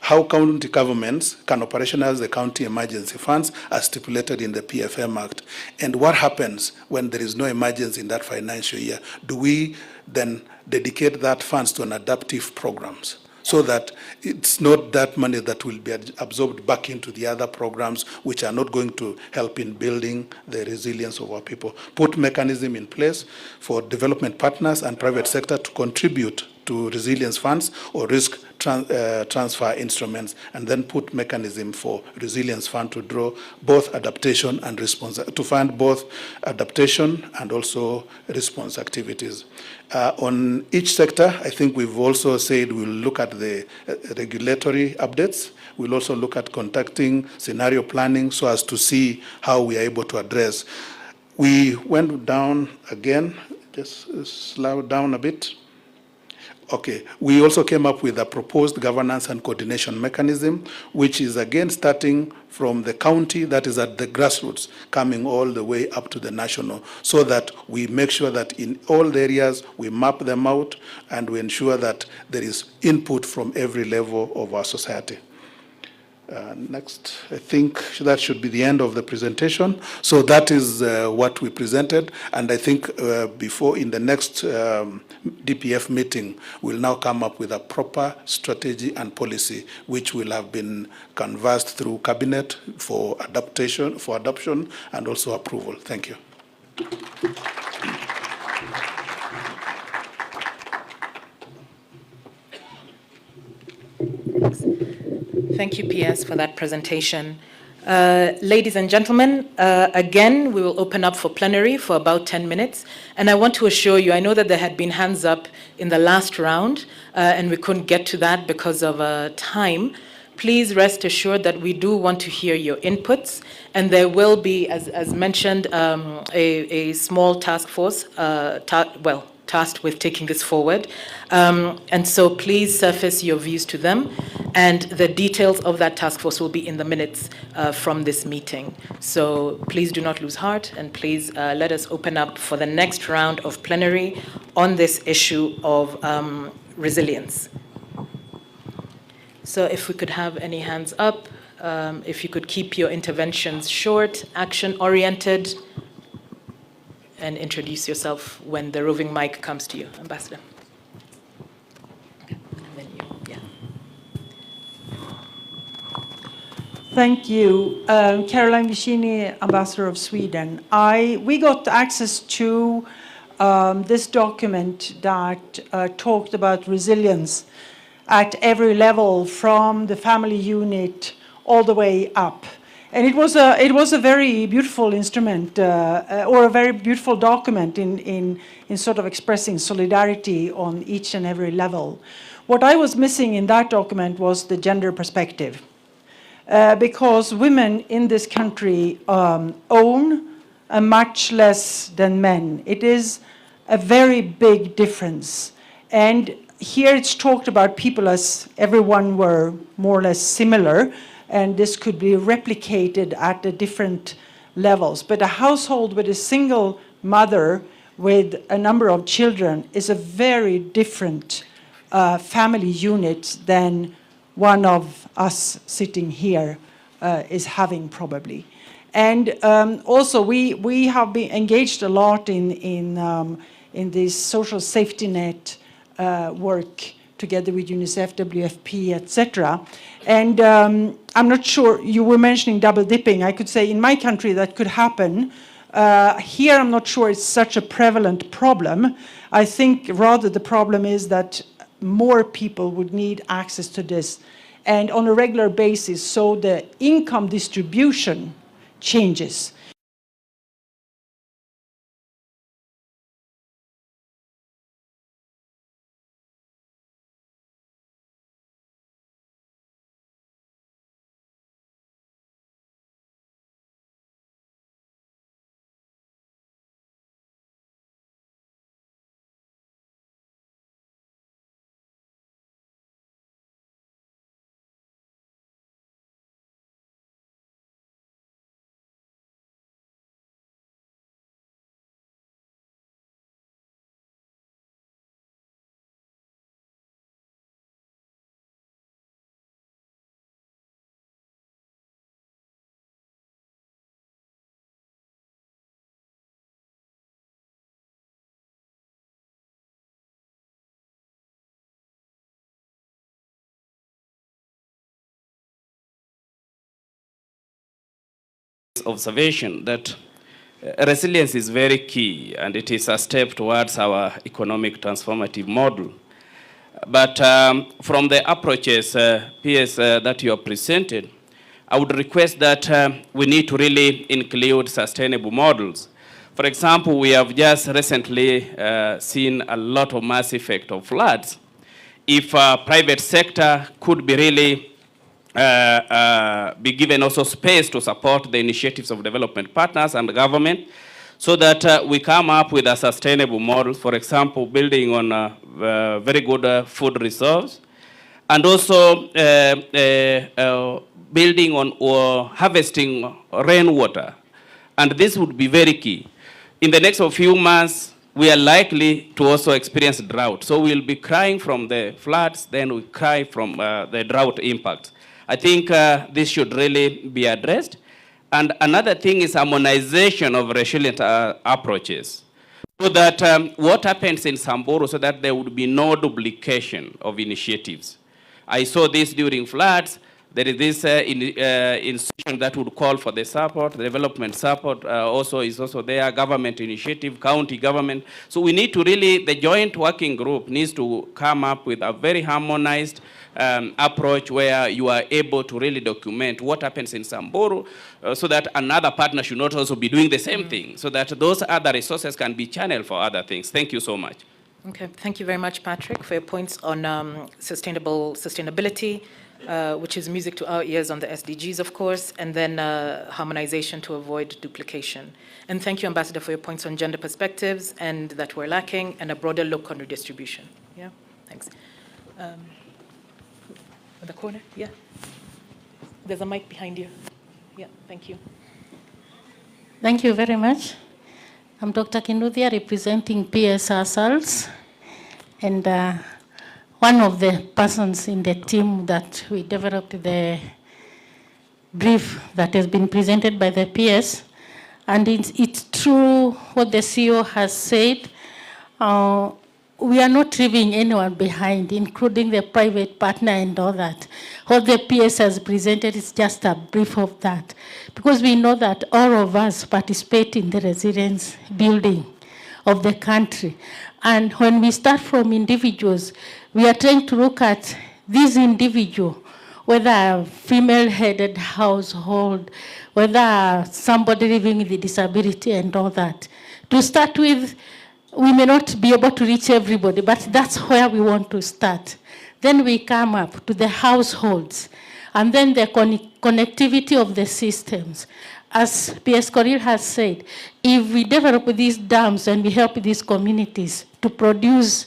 How county governments can operationalize the county emergency funds as stipulated in the PFM Act. And what happens when there is no emergency in that financial year? Do we then dedicate that funds to an adaptive programs, so that it's not that money that will be absorbed back into the other programs which are not going to help in building the resilience of our people? Put mechanism in place for development partners and private sector to contribute to resilience funds or risk transfer instruments, and then put mechanism for resilience fund to draw both adaptation and response, to fund both adaptation and also response activities. On each sector, I think we've also said we'll look at the regulatory updates. We'll also look at conducting scenario planning so as to see how we are able to address. We went down again, just slow down a bit. Okay, we also came up with a proposed governance and coordination mechanism, which is again starting from the county, that is at the grassroots, coming all the way up to the national, so that we make sure that in all the areas we map them out and we ensure that there is input from every level of our society. Next, I think that should be the end of the presentation. So that is what we presented, and I think before in the next DPF meeting, we'll now come up with a proper strategy and policy, which will have been canvassed through cabinet for adoption, and also approval. Thank you. Thank you, PS, for that presentation. Ladies and gentlemen, again, we will open up for plenary for about 10 minutes. And I want to assure you, I know that there had been hands up in the last round, and we couldn't get to that because of time. Please rest assured that we do want to hear your inputs. And there will be, as mentioned, a small task force, tasked with taking this forward. And so please surface your views to them. And the details of that task force will be in the minutes from this meeting. So please do not lose heart, and please let us open up for the next round of plenary on this issue of resilience. So if we could have any hands up, if you could keep your interventions short, action-oriented, and introduce yourself when the roving mic comes to you. Ambassador. Okay. And then you, yeah. Thank you. Caroline Vicini, Ambassador of Sweden. We got access to this document that talked about resilience at every level, from the family unit all the way up. And it was a very beautiful instrument, or a very beautiful document in sort of expressing solidarity on each and every level. What I was missing in that document was the gender perspective, because women in this country own much less than men. It is a very big difference. And here it's talked about people as everyone were more or less similar, and this could be replicated at the different levels. But a household with a single mother with a number of children is a very different family unit than one of us sitting here is having, probably. And also we have been engaged a lot in this social safety net work together with UNICEF, WFP, etc. And I'm not sure, you were mentioning double dipping. I could say in my country that could happen. Here I'm not sure it's such a prevalent problem. I think rather the problem is that more people would need access to this, and on a regular basis, so the income distribution changes. Observation that resilience is very key, and it is a step towards our economic transformative model. But from the approaches, PS, that you have presented, I would request that we need to really include sustainable models. For example, we have just recently seen a lot of mass effect of floods. If private sector could be really be given also space to support the initiatives of development partners and government, so that we come up with a sustainable model, for example, building on very good food reserves, and also building on or harvesting rainwater. And this would be very key. In the next few months, we are likely to also experience drought. So we'll be crying from the floods, then we cry from the drought impact. I think this should really be addressed. And another thing is harmonization of resilient approaches. So that what happens in Samburu, so that there would be no duplication of initiatives. I saw this during floods. There is this institution that would call for the support, the development support also is also there, government initiative, county government. So we need to really, the joint working group needs to come up with a very harmonized approach where you are able to really document what happens in Samburu so that another partner should not also be doing the same thing, so that those other resources can be channeled for other things. Thank you so much. Okay, thank you very much, Patrick, for your points on sustainability, which is music to our ears on the SDGs, of course, and then harmonization to avoid duplication. And thank you, Ambassador, for your points on gender perspectives and that we're lacking, and a broader look on redistribution. Yeah, thanks. In the corner, yeah. There's a mic behind you. Yeah, thank you. Thank you very much. I'm Dr. Kinuthia, representing PS Ourselves, and one of the persons in the team that we developed the brief that has been presented by the PS. And it's true what the CEO has said. We are not leaving anyone behind, including the private partner and all that. What the PS has presented is just a brief of that, because we know that all of us participate in the resilience building of the country. And when we start from individuals, we are trying to look at this individual, whether a female-headed household, whether somebody living with a disability and all that. To start with, we may not be able to reach everybody, but that's where we want to start. Then we come up to the households, and then the connectivity of the systems. As PS Korir has said, if we develop these dams and we help these communities to produce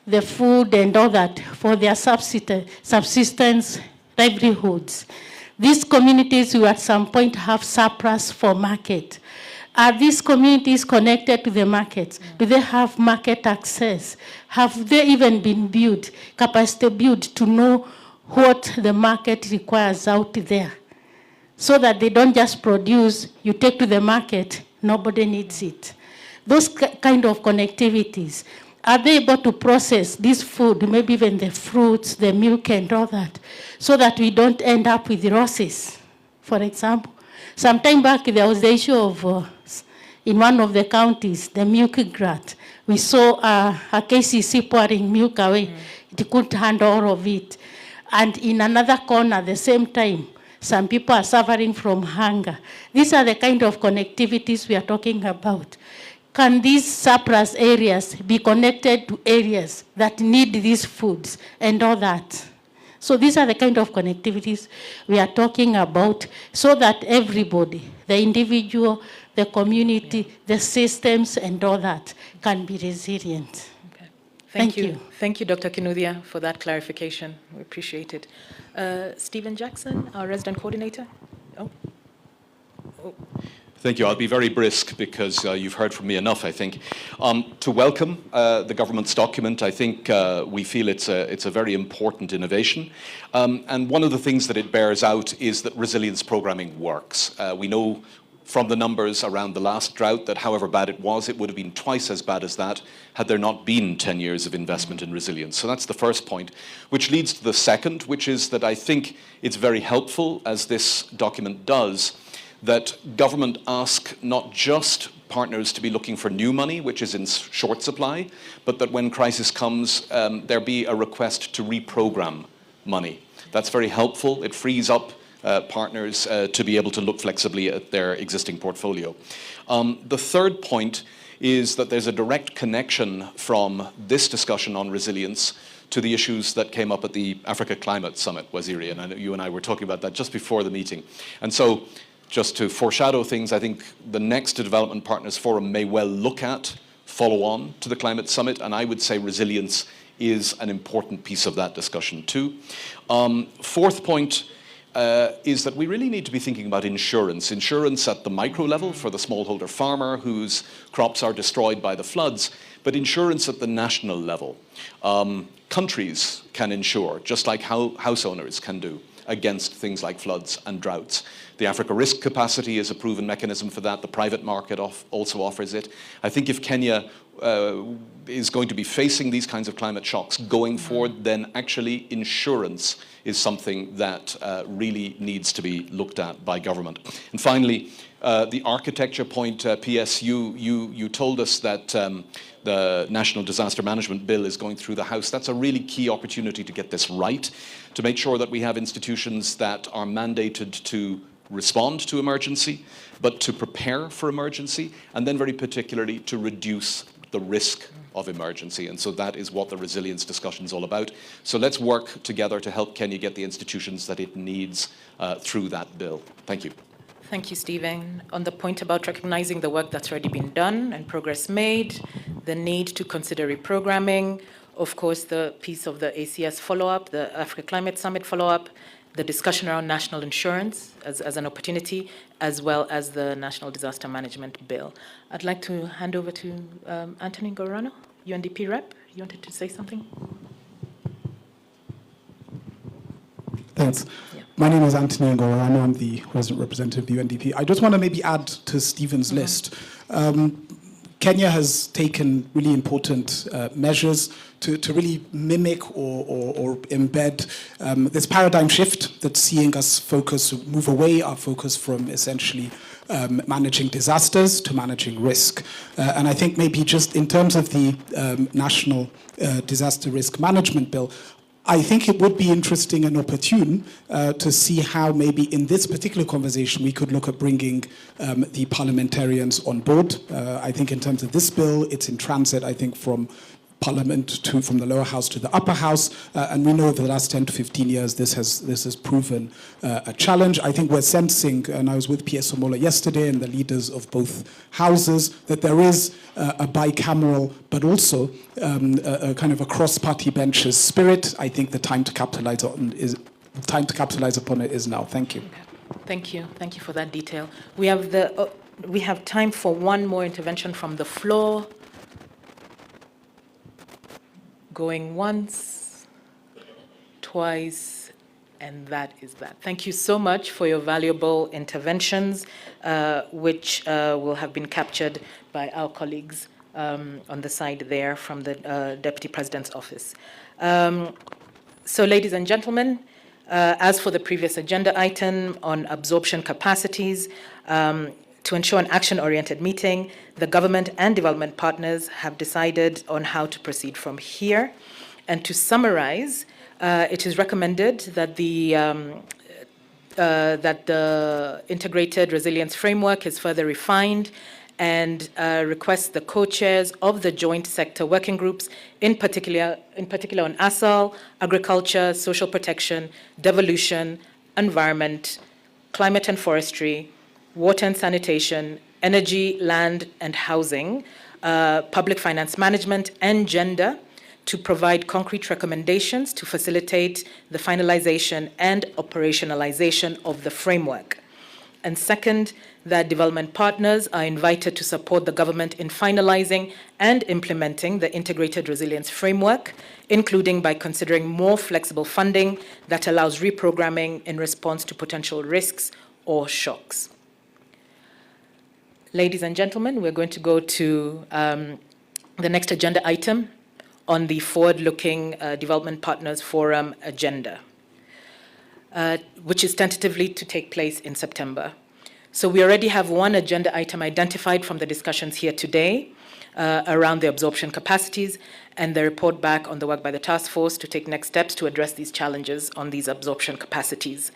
the food and all that for their subsistence livelihoods, these communities will at some point have surplus for market. Are these communities connected to the markets? Do they have market access? Have they even been built, capacity built to know what the market requires out there? So that they don't just produce, you take to the market, nobody needs it. Those kind of connectivities, are they able to process this food, maybe even the fruits, the milk and all that, so that we don't end up with losses? For example, some time back there was the issue of, in one of the counties, the milk glut. We saw a KCC pouring milk away. It couldn't handle all of it. And in another corner at the same time, some people are suffering from hunger. These are the kind of connectivities we are talking about. Can these surplus areas be connected to areas that need these foods and all that? So these are the kind of connectivities we are talking about, so that everybody, the individual, the community, the systems and all that can be resilient. Okay. Thank you. Thank you, Dr. Kinuthia, for that clarification. We appreciate it. Stephen Jackson, our resident coordinator. Oh. Thank you. I'll be very brisk because you've heard from me enough, I think. To welcome the government's document, I think we feel it's a very important innovation. And one of the things that it bears out is that resilience programming works. We know from the numbers around the last drought that however bad it would have been twice as bad as that had there not been 10 years of investment in resilience. So that's the first point, which leads to the second, which is that I think it's very helpful, as this document does, that government ask not just partners to be looking for new money, which is in short supply, but that when crisis comes, there be a request to reprogram money. That's very helpful. It frees up partners to be able to look flexibly at their existing portfolio. The third point is that there's a direct connection from this discussion on resilience to the issues that came up at the Africa Climate Summit, Waziri, and I know you and I were talking about that just before the meeting. And so just to foreshadow things, I think the next Development Partners Forum may well look at follow on to the climate summit, and I would say resilience is an important piece of that discussion too. Fourth point is that we really need to be thinking about insurance. Insurance at the micro level for the smallholder farmer whose crops are destroyed by the floods, but insurance at the national level. Countries can insure, just like house owners can do, against things like floods and droughts. The Africa Risk Capacity is a proven mechanism for that. The private market also offers it. I think if Kenya is going to be facing these kinds of climate shocks going forward, then actually insurance is something that really needs to be looked at by government. And finally, the architecture point, PS, you told us that the National Disaster Management Bill is going through the House. That's a really key opportunity to get this right, to make sure that we have institutions that are mandated to respond to emergency, but to prepare for emergency, and then very particularly to reduce the risk of emergency. And so that is what the resilience discussion is all about. So let's work together to help Kenya get the institutions that it needs through that bill. Thank you. Thank you, Stephen. On the point about recognizing the work that's already been done and progress made, the need to consider reprogramming, of course, the piece of the ACS follow-up, the Africa Climate Summit follow-up, the discussion around national insurance as an opportunity, as well as the National Disaster Management Bill. I'd like to hand over to Anthony Gorano, UNDP rep. You wanted to say something? Thanks. Yeah. My name is Anthony Ngorano. I'm the resident representative of the UNDP. I just want to maybe add to Stephen's list. Kenya has taken really important measures to really mimic or embed this paradigm shift that's seeing us move away our focus from essentially managing disasters to managing risk. And I think maybe just in terms of the National Disaster Risk Management Bill, I think it would be interesting and opportune to see how maybe in this particular conversation we could look at bringing the parliamentarians on board. I think in terms of this bill, it's in transit, I think, from Parliament from the lower house to the upper house, and we know over the last 10 to 15 years this has proven a challenge. I think we're sensing, and I was with PS Omola yesterday and the leaders of both houses, that there is a bicameral but also a kind of a cross-party benches spirit. I think the time to capitalize upon it is now. Thank you. Thank you. Thank you for that detail. We have time for one more intervention from the floor. Going once, twice, and that is that. Thank you so much for your valuable interventions, which will have been captured by our colleagues on the side there from the Deputy President's Office. So, ladies and gentlemen, as for the previous agenda item on absorption capacities, to ensure an action-oriented meeting, the government and development partners have decided on how to proceed from here. And to summarize, it is recommended that the integrated resilience framework is further refined and requests the co-chairs of the joint sector working groups, in particular on ASAL, agriculture, social protection, devolution, environment, climate and forestry, water and sanitation, energy, land and housing, public finance management, and gender, to provide concrete recommendations to facilitate the finalization and operationalization of the framework. And second, that development partners are invited to support the government in finalizing and implementing the integrated resilience framework, including by considering more flexible funding that allows reprogramming in response to potential risks or shocks. Ladies and gentlemen, we're going to go to the next agenda item on the forward-looking Development Partners Forum agenda, which is tentatively to take place in September. So we already have one agenda item identified from the discussions here today around the absorption capacities and the report back on the work by the task force to take next steps to address these challenges on these absorption capacities.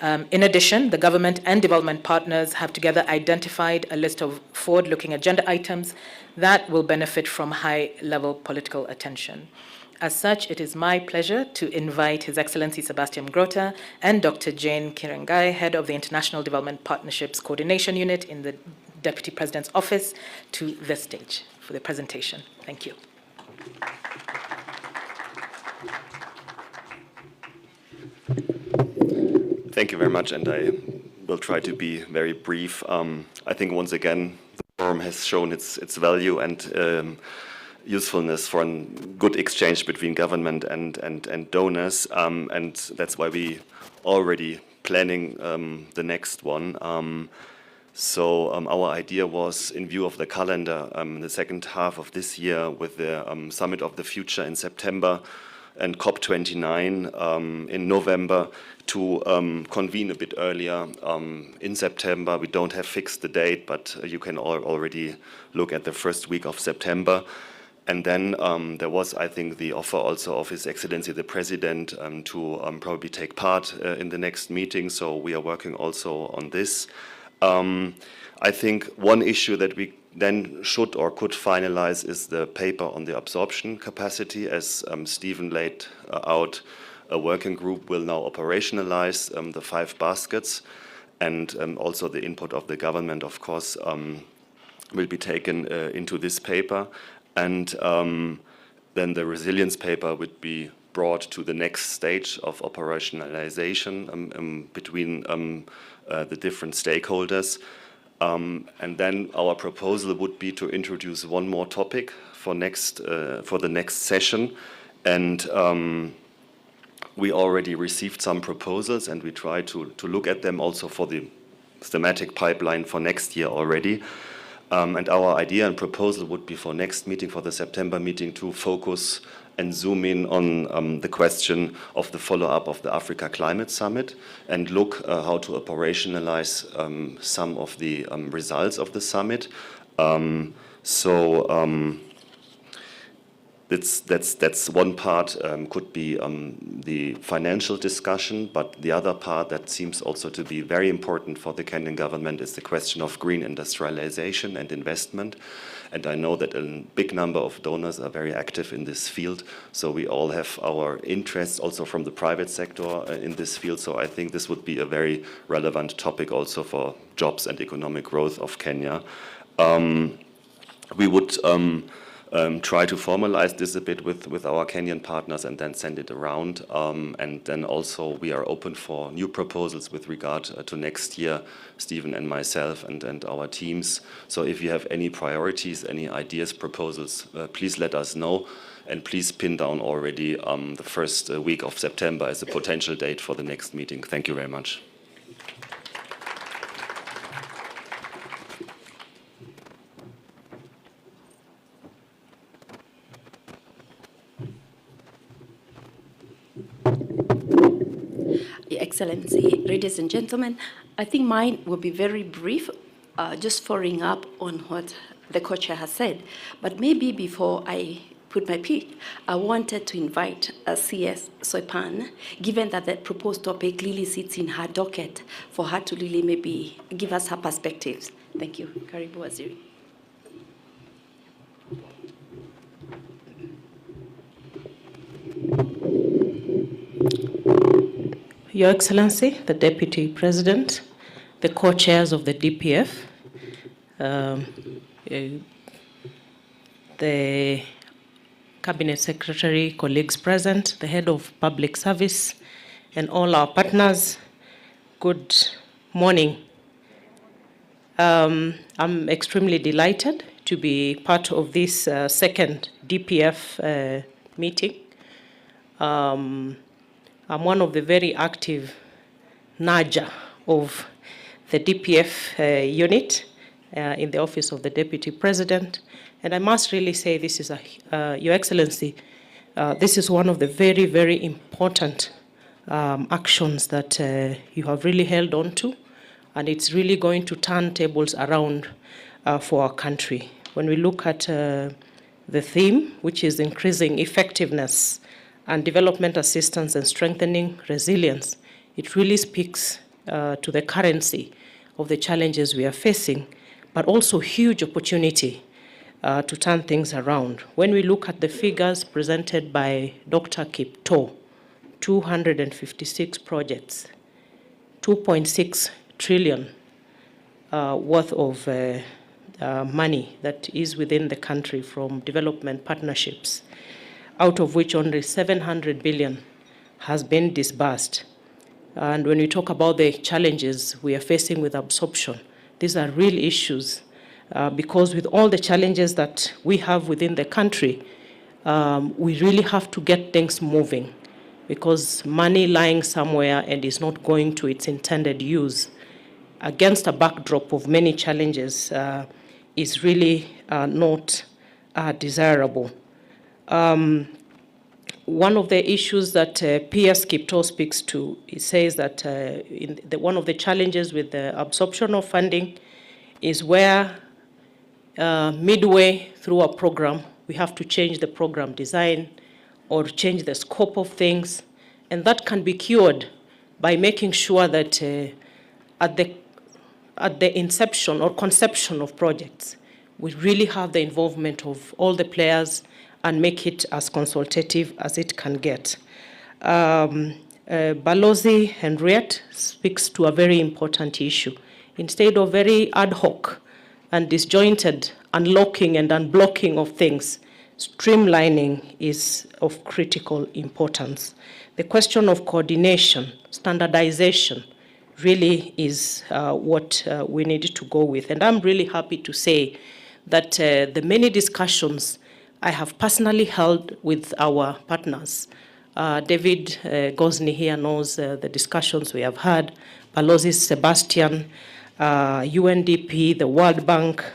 In addition, the government and development partners have together identified a list of forward-looking agenda items that will benefit from high-level political attention. As such, it is my pleasure to invite His Excellency Sebastian Grota and Dr. Jane Kirangai, Head of the International Development Partnerships Coordination Unit in the Deputy President's Office, to the stage for the presentation. Thank you. Thank you very much, and I will try to be very brief. I think once again, the forum has shown its value and usefulness for a good exchange between government and donors, and that's why we already planning the next one. So our idea was, in view of the calendar, the second half of this year with the Summit of the Future in September and COP29 in November, to convene a bit earlier in September. We don't have fixed the date, but you can already look at the first week of September. And then there was, I think, the offer also of His Excellency the President to probably take part in the next meeting. So we are working also on this. I think one issue that we then should or could finalize is the paper on the absorption capacity. As Stephen laid out, a working group will now operationalize the 5 baskets, and also the input of the government, of course, will be taken into this paper. And then the resilience paper would be brought to the next stage of operationalization between the different stakeholders. And then our proposal would be to introduce one more topic for the next session. And we already received some proposals, and we try to look at them also for the thematic pipeline for next year already. And our idea and proposal would be for next meeting, for the September meeting, to focus and zoom in on the question of the follow-up of the Africa Climate Summit and look how to operationalize some of the results of the summit. That's one part, could be the financial discussion, but the other part that seems also to be very important for the Kenyan government is the question of green industrialization and investment. And I know that a big number of donors are very active in this field, so we all have our interests also from the private sector in this field. So I think this would be a very relevant topic also for jobs and economic growth of Kenya. We would try to formalize this a bit with our Kenyan partners and then send it around. And then also we are open for new proposals with regard to next year, Stephen and myself and our teams. So if you have any priorities, any ideas, proposals, please let us know. And please pin down already the first week of September as a potential date for the next meeting. Thank you very much. Your Excellency, ladies and gentlemen, I think mine will be very brief, just following up on what the co-chair has said. But maybe before I put my pitch, I wanted to invite CS Soipan, given that the proposed topic really sits in her docket, for her to really maybe give us her perspectives. Thank you. Karibu Waziri. Your Excellency, the Deputy President, the co-chairs of the DPF, the Cabinet Secretary, colleagues present, the Head of Public Service, and all our partners, good morning. I'm extremely delighted to be part of this second DPF meeting. I'm one of the very active NAJA of the DPF unit in the Office of the Deputy President. And I must really say this is, Your Excellency, this is one of the very, very important actions that you have really held on to. And it's really going to turn tables around for our country. When we look at the theme, which is increasing effectiveness and development assistance and strengthening resilience, it really speaks to the currency of the challenges we are facing, but also huge opportunity to turn things around. When we look at the figures presented by Dr. Kipto, 256 projects, 2.6 trillion worth of money that is within the country from development partnerships, out of which only 700 billion has been disbursed. And when we talk about the challenges we are facing with absorption, these are real issues because with all the challenges that we have within the country, we really have to get things moving, because money lying somewhere and is not going to its intended use against a backdrop of many challenges is really not desirable. One of the issues that PS Kipto speaks to, it says that one of the challenges with the absorption of funding is where midway through a program, we have to change the program design or change the scope of things. And that can be cured by making sure that at the inception or conception of projects, we really have the involvement of all the players and make it as consultative as it can get. Balozi Henriette speaks to a very important issue. Instead of very ad hoc and disjointed unlocking and unblocking of things, streamlining is of critical importance. The question of coordination, standardization, really is what we need to go with. And I'm really happy to say that the many discussions I have personally held with our partners. David Gosney here knows the discussions we have had. Balozi Sebastian, UNDP, the World Bank,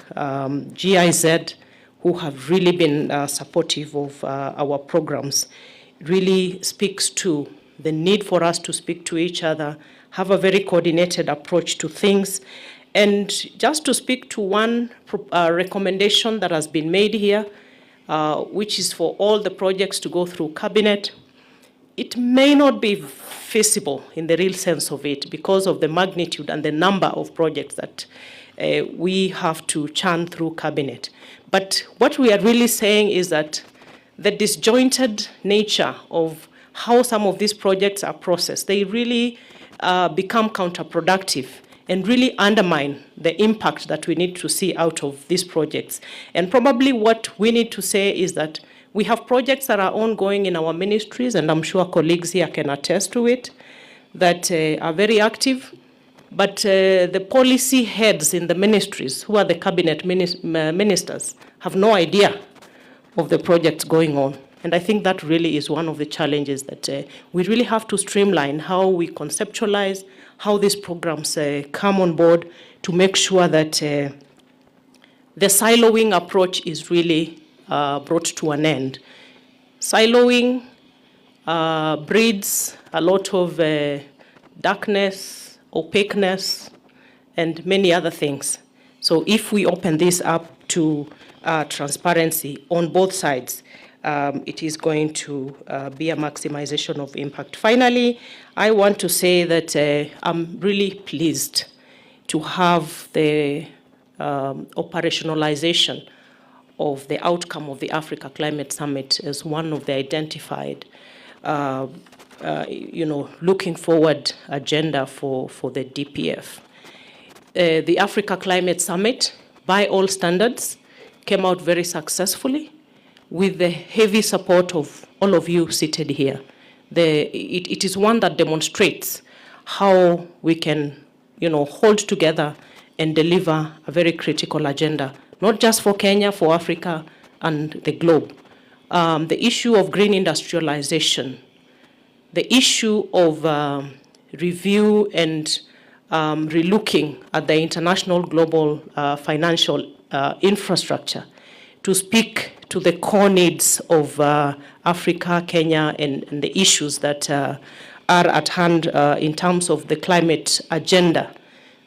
GIZ, who have really been supportive of our programs, really speaks to the need for us to speak to each other, have a very coordinated approach to things. And just to speak to one recommendation that has been made here, which is for all the projects to go through cabinet. It may not be feasible in the real sense of it because of the magnitude and the number of projects that we have to churn through cabinet. But what we are really saying is that the disjointed nature of how some of these projects are processed, they really become counterproductive and really undermine the impact that we need to see out of these projects. And probably what we need to say is that we have projects that are ongoing in our ministries, and I'm sure colleagues here can attest to it, that are very active. But the policy heads in the ministries, who are the cabinet ministers, have no idea of the projects going on. And I think that really is one of the challenges that we really have to streamline how we conceptualize, how these programs come on board to make sure that the siloing approach is really brought to an end. Siloing breeds a lot of darkness, opaqueness, and many other things. So if we open this up to transparency on both sides, it is going to be a maximization of impact. Finally, I want to say that I'm really pleased to have the operationalization of the outcome of the Africa Climate Summit as one of the identified, looking forward agenda for the DPF. The Africa Climate Summit, by all standards, came out very successfully with the heavy support of all of you seated here. It is one that demonstrates how we can, hold together and deliver a very critical agenda, not just for Kenya, for Africa and the globe. The issue of green industrialization, the issue of review and relooking at the international global financial infrastructure to speak to the core needs of Africa, Kenya, and the issues that are at hand in terms of the climate agenda.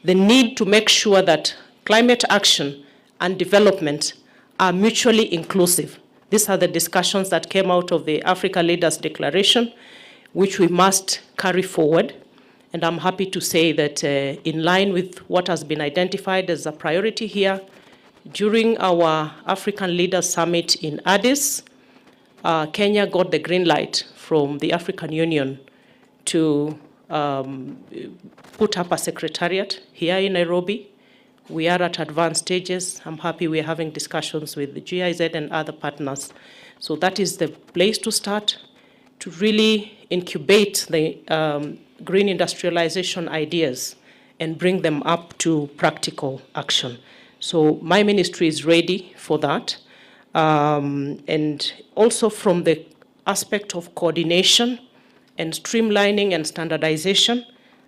The need to make sure that climate action and development are mutually inclusive. These are the discussions that came out of the Africa Leaders Declaration, which we must carry forward. And I'm happy to say that in line with what has been identified as a priority here, during our African Leaders Summit in Addis, Kenya got the green light from the African Union to put up a secretariat here in Nairobi. We are at advanced stages. I'm happy we're having discussions with the GIZ and other partners. So that is the place to start, to really incubate the green industrialization ideas and bring them up to practical action. So my ministry is ready for that. And also from the aspect of coordination and streamlining and standardization,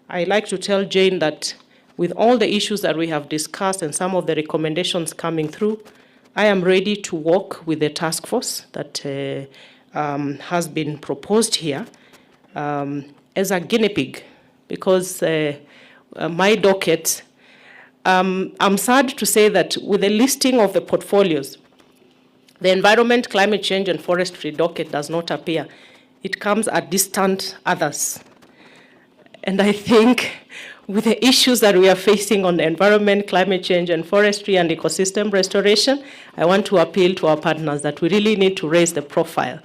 I like to tell Jane that with all the issues that we have discussed and some of the recommendations coming through, I am ready to work with the task force that has been proposed here as a guinea pig, because my docket, I'm sad to say that with the listing of the portfolios, the environment, climate change, and forestry docket does not appear. It comes at distant others. And I think with the issues that we are facing on the environment, climate change, and forestry and ecosystem restoration, I want to appeal to our partners that we really need to raise the profile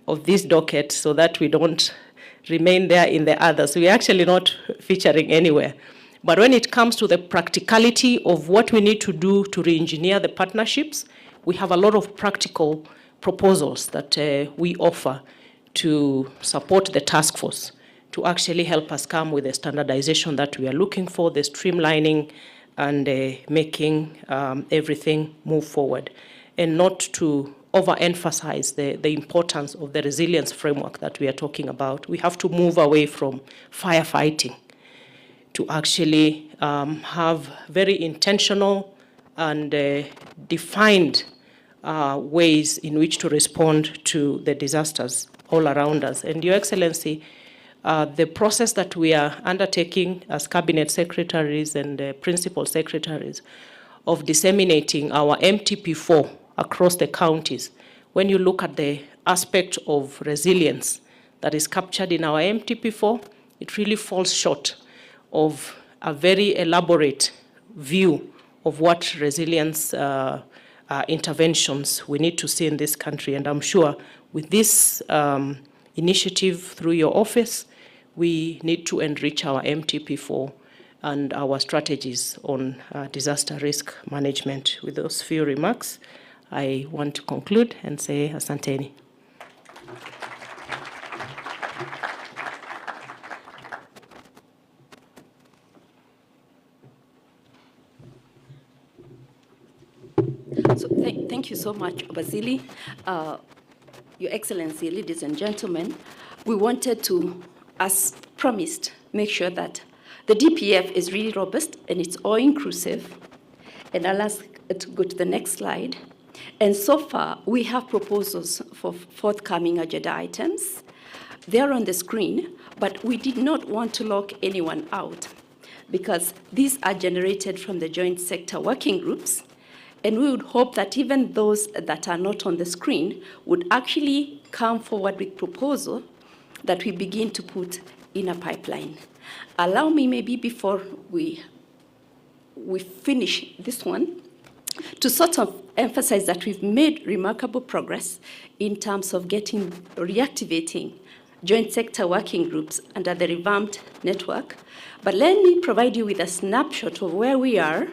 of this docket so that we don't remain there in the others. We're actually not featuring anywhere. But when it comes to the practicality of what we need to do to re-engineer the partnerships, we have a lot of practical proposals that we offer to support the task force to actually help us come with the standardization that we are looking for, the streamlining and making everything move forward, and not to overemphasize the importance of the resilience framework that we are talking about. We have to move away from firefighting to actually have very intentional and defined ways in which to respond to the disasters all around us. And Your Excellency, the process that we are undertaking as cabinet secretaries and principal secretaries of disseminating our MTP4 across the counties, when you look at the aspect of resilience that is captured in our MTP4, it really falls short of a very elaborate view of what resilience interventions we need to see in this country. And I'm sure with this initiative through your office, we need to enrich our MTP4 and our strategies on disaster risk management. With those few remarks, I want to conclude and say asanteni. So thank you so much, Basili. Your Excellency, ladies and gentlemen, we wanted to, as promised, make sure that the DPF is really robust and it's all-inclusive. And I'll ask to go to the next slide. And so far, we have proposals for forthcoming agenda items. They're on the screen, but we did not want to lock anyone out because these are generated from the joint sector working groups. And we would hope that even those that are not on the screen would actually come forward with proposal that we begin to put in a pipeline. Allow me maybe before we finish this one to sort of emphasize that we've made remarkable progress in terms of reactivating joint sector working groups under the revamped network. But let me provide you with a snapshot of where we are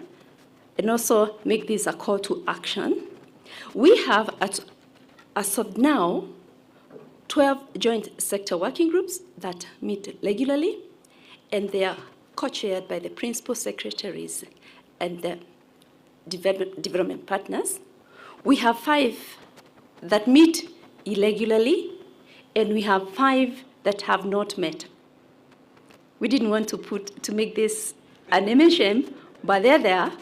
and also make this a call to action. We have, as of now, 12 joint sector working groups that meet regularly, and they are co-chaired by the principal secretaries and the development partners. We have 5 that meet irregularly, and we have 5 that have not met. We didn't want to make this a name and shame, but they're there.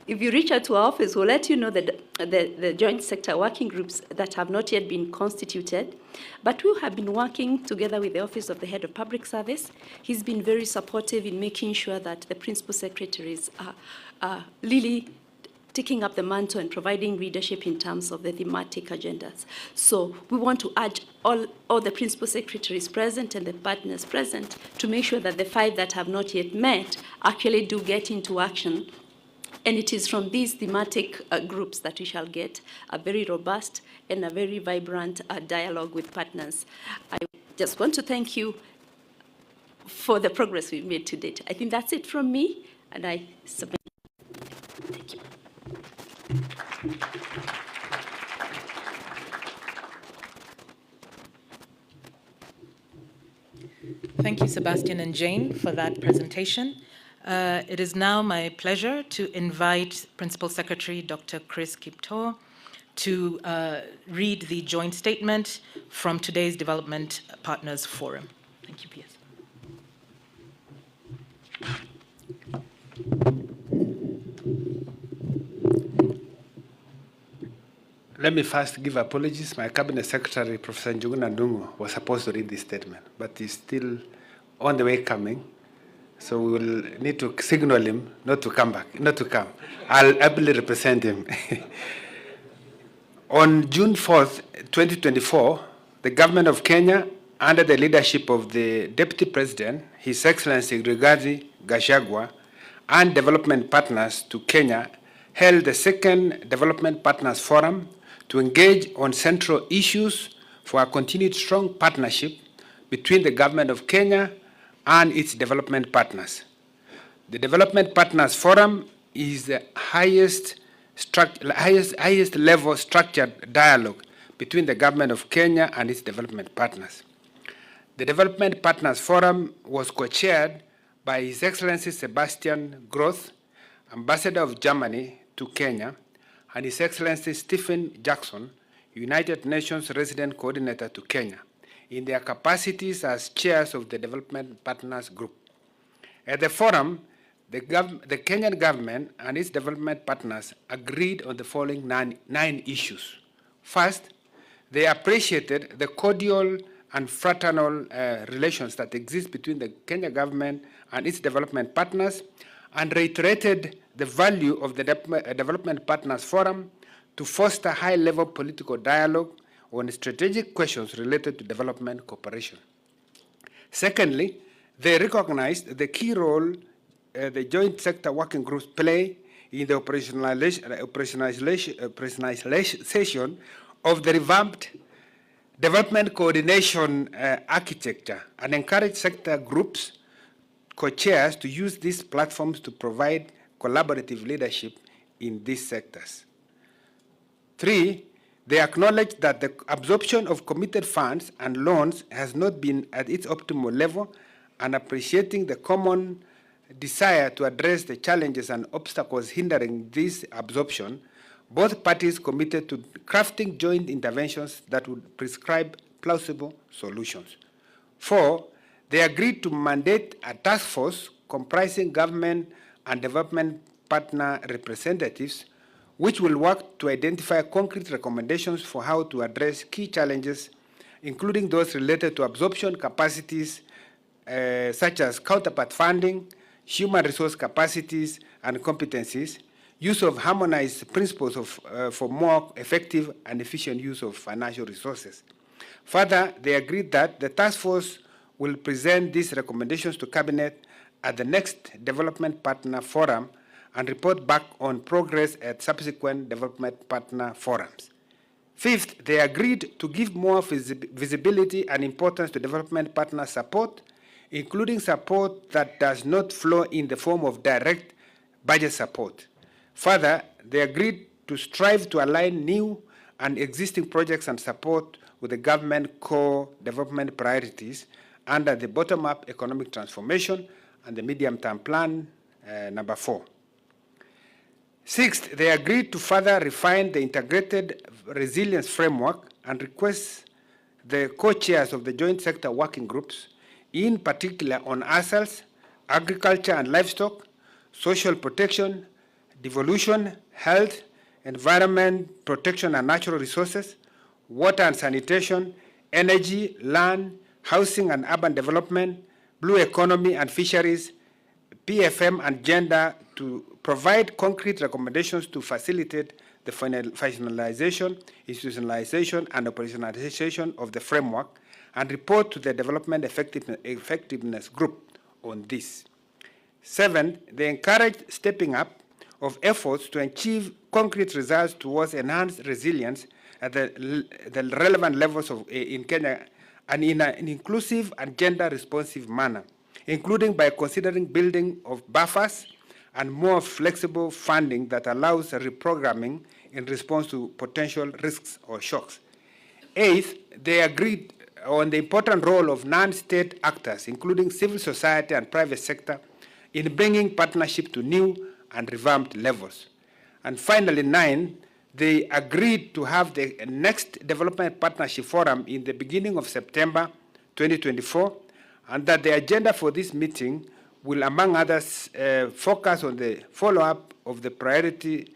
If you reach out to our office, we'll let you know the joint sector working groups that have not yet been constituted. But we have been working together with the Office of the Head of Public Service. He's been very supportive in making sure that the principal secretaries are really taking up the mantle and providing leadership in terms of the thematic agendas. So we want to urge all the principal secretaries present and the partners present to make sure that the 5 that have not yet met actually do get into action And it is from these thematic groups that we shall get a very robust and a very vibrant dialogue with partners. I just want to thank you for the progress we've made to date. I think that's it from me, and I submit. Thank you. Thank you, Sebastian and Jane, for that presentation. It is now my pleasure to invite Principal Secretary Dr. Chris Kiptoo to read the joint statement from today's Development Partners Forum. Thank you, P.S. Let me first give apologies. My Cabinet Secretary, Professor Njuguna Ndung'u, was supposed to read this statement, but he's still on the way coming. So we will need to signal him not to come back, not to come. I'll happily represent him. On June 4th, 2024, the government of Kenya, under the leadership of the Deputy President, His Excellency Rigathi Gachagua, and development partners to Kenya, held the second Development Partners Forum to engage on central issues for a continued strong partnership between the government of Kenya and its development partners. The Development Partners Forum is the highest level structured dialogue between the government of Kenya and its development partners. The Development Partners Forum was co-chaired by His Excellency Sebastian Groth, Ambassador of Germany to Kenya, and His Excellency Stephen Jackson, United Nations Resident Coordinator to Kenya, in their capacities as chairs of the Development Partners Group. At the forum, the Kenyan government and its development partners agreed on the following nine issues. First, they appreciated the cordial and fraternal relations that exist between the Kenya government and its development partners, and reiterated the value of the Development Partners Forum to foster high-level political dialogue on strategic questions related to development cooperation. Secondly, they recognized the key role the joint sector working groups play in the operationalization of the revamped development coordination architecture, and encourage sector groups, co-chairs, to use these platforms to provide collaborative leadership in these sectors. Three, they acknowledge that the absorption of committed funds and loans has not been at its optimal level, and appreciating the common desire to address the challenges and obstacles hindering this absorption, both parties committed to crafting joint interventions that would prescribe plausible solutions. Four, they agreed to mandate a task force comprising government and development partner representatives, which will work to identify concrete recommendations for how to address key challenges, including those related to absorption capacities, such as counterpart funding, human resource capacities and competencies, use of harmonized principles for more effective and efficient use of financial resources. Further, they agreed that the task force will present these recommendations to Cabinet at the next Development Partner Forum and report back on progress at subsequent Development Partner Forums. Fifth, they agreed to give more visibility and importance to development partner support, including support that does not flow in the form of direct budget support. Further, they agreed to strive to align new and existing projects and support with the government core development priorities under the bottom-up economic transformation and the medium-term plan, number 4. Sixth, they agreed to further refine the integrated resilience framework and request the co-chairs of the joint sector working groups, in particular on ASALs, agriculture and livestock, social protection, devolution, health, environment protection and natural resources, water and sanitation, energy, land, housing and urban development, blue economy and fisheries, PFM and gender, to provide concrete recommendations to facilitate the finalization, institutionalization, and operationalization of the framework, and report to the Development Effectiveness Group on this. 7, they encouraged stepping up of efforts to achieve concrete results towards enhanced resilience at the relevant levels in Kenya and in an inclusive and gender-responsive manner, including by considering building of buffers and more flexible funding that allows reprogramming in response to potential risks or shocks. Eighth, they agreed on the important role of non-state actors, including civil society and private sector, in bringing partnership to new and revamped levels. And finally, 9, they agreed to have the next Development Partnership Forum in the beginning of September 2024, and that the agenda for this meeting will, among others, focus on the follow-up of the priorities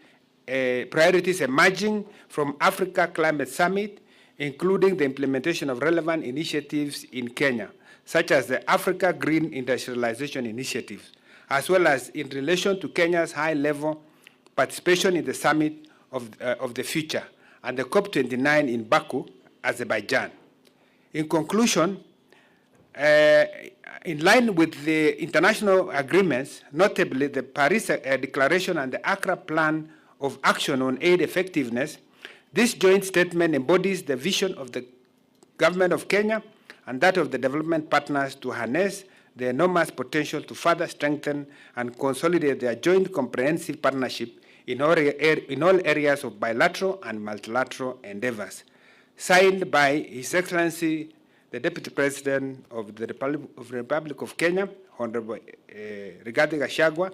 emerging from Africa Climate Summit, including the implementation of relevant initiatives in Kenya, such as the Africa Green Industrialization Initiative, as well as in relation to Kenya's high-level participation in the Summit of the Future and the COP29 in Baku, Azerbaijan. In conclusion, in line with the international agreements, notably the Paris Declaration and the Accra Plan of Action on Aid Effectiveness, this joint statement embodies the vision of the government of Kenya and that of the development partners to harness the enormous potential to further strengthen and consolidate their joint comprehensive partnership in all areas of bilateral and multilateral endeavors. Signed by His Excellency, the Deputy President of the Republic of Kenya, Honorable Rigathi Gachagua,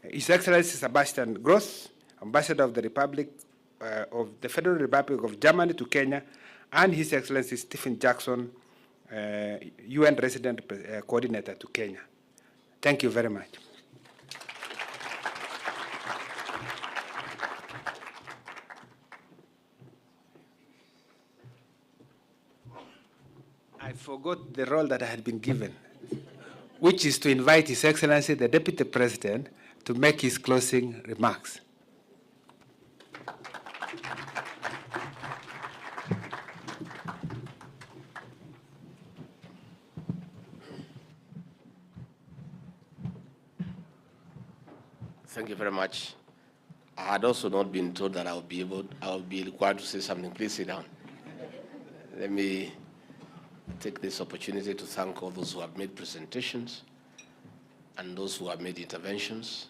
His Excellency Sebastian Gross, Ambassador of the Federal Republic of Germany to Kenya, and His Excellency Stephen Jackson, UN Resident Coordinator to Kenya. Thank you very much. I forgot the role that I had been given, which is to invite His Excellency, the Deputy President, to make his closing remarks. Thank you very much. I had also not been told that I will be required to say something. Please sit down. Let me take this opportunity to thank all those who have made presentations and those who have made interventions.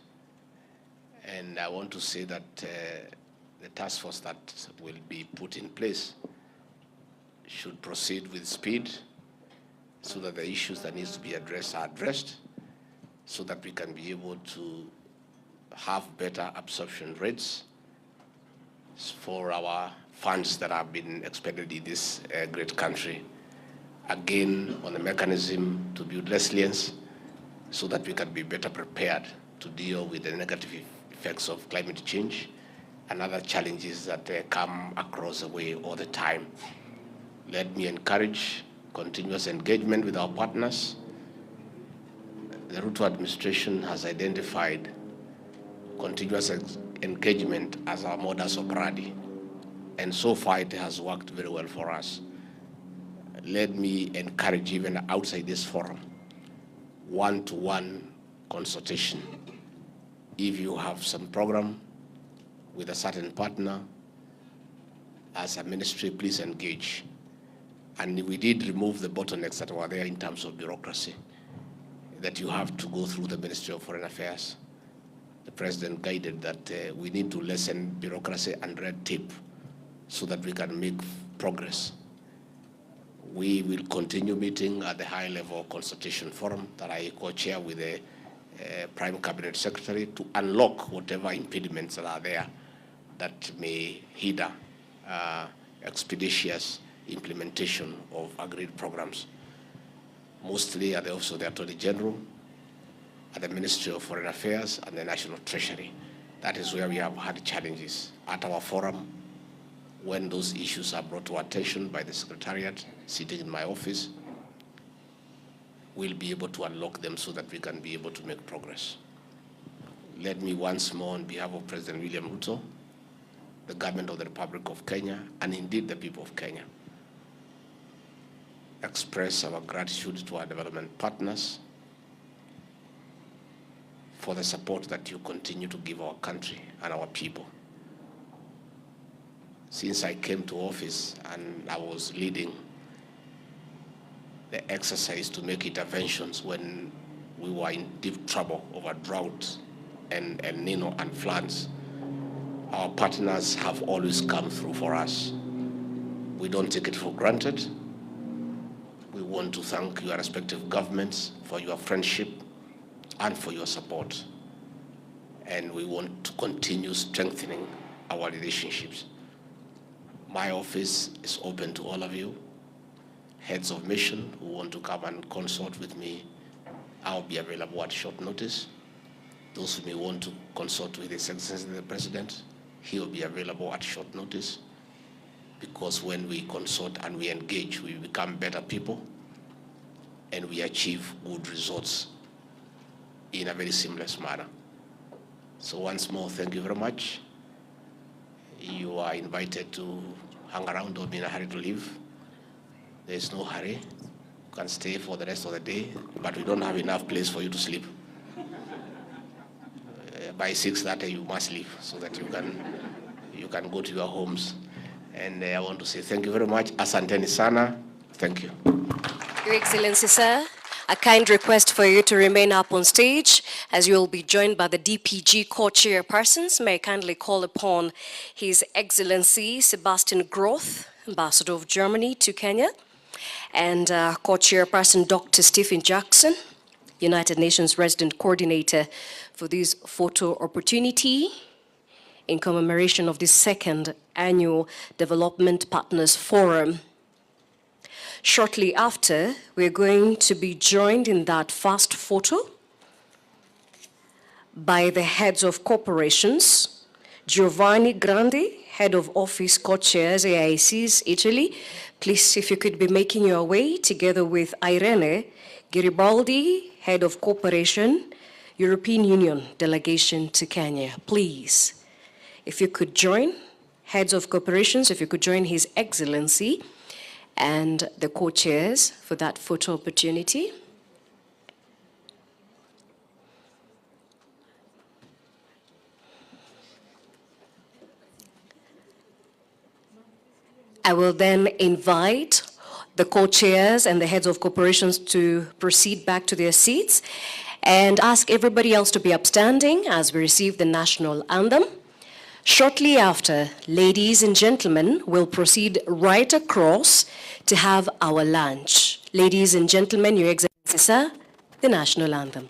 And I want to say that the task force that will be put in place should proceed with speed so that the issues that need to be addressed are addressed, so that we can be able to have better absorption rates for our funds that have been expended in this great country. Again, on the mechanism to build resilience so that we can be better prepared to deal with the negative effects of climate change and other challenges that come across the way all the time. Let me encourage continuous engagement with our partners. The Ruto administration has identified continuous engagement as our modus operandi, and so far it has worked very well for us. Let me encourage, even outside this forum, one-to-one consultation. If you have some program with a certain partner, as a ministry, please engage. And we did remove the bottlenecks that were there in terms of bureaucracy, that you have to go through the Ministry of Foreign Affairs. The President guided that we need to lessen bureaucracy and red tape so that we can make progress. We will continue meeting at the high-level consultation forum that I co-chair with the Prime Cabinet Secretary to unlock whatever impediments that are there that may hinder expeditious implementation of agreed programs. Mostly at the Office of the Attorney General, at the Ministry of Foreign Affairs, and the National Treasury. That is where we have had challenges. At our forum, when those issues are brought to our attention by the Secretariat sitting in my office, we'll be able to unlock them so that we can be able to make progress. Let me once more, on behalf of President William Ruto, the government of the Republic of Kenya, and indeed the people of Kenya, express our gratitude to our development partners for the support that you continue to give our country and our people. Since I came to office and I was leading the exercise to make interventions when we were in deep trouble over drought and El Nino and floods, our partners have always come through for us. We don't take it for granted. We want to thank your respective governments for your friendship and for your support. And we want to continue strengthening our relationships. My office is open to all of you. Heads of mission who want to come and consult with me, I'll be available at short notice. Those who may want to consult with His Excellency the President, he will be available at short notice. Because when we consult and we engage, we become better people and we achieve good results in a very seamless manner. So once more, thank you very much. You are invited to hang around, don't be in a hurry to leave. There is no hurry. You can stay for the rest of the day, but we don't have enough place for you to sleep. By 6:30 you must leave so that you can go to your homes. And I want to say thank you very much. Asanteni sana. Thank you. Your Excellency, sir, a kind request for you to remain up on stage as you will be joined by the DPG co-chairpersons. May I kindly call upon His Excellency Sebastian Groth, Ambassador of Germany to Kenya, and co-chairperson Dr. Stephen Jackson, United Nations Resident Coordinator, for this photo opportunity in commemoration of the second annual Development Partners Forum. Shortly after, we're going to be joined in that first photo by the heads of corporations, Giovanni Grandi, Head of Office Co-Chairs, AICs, Italy. Please, if you could be making your way, together with Irene Garibaldi, Head of Cooperation, European Union Delegation to Kenya. Please, if you could join, heads of corporations, if you could join His Excellency and the co-chairs for that photo opportunity. I will then invite the co-chairs and the heads of corporations to proceed back to their seats and ask everybody else to be upstanding as we receive the national anthem. Shortly after, ladies and gentlemen, will proceed right across to have our lunch. Ladies and gentlemen, Your Excellency, sir, the national anthem.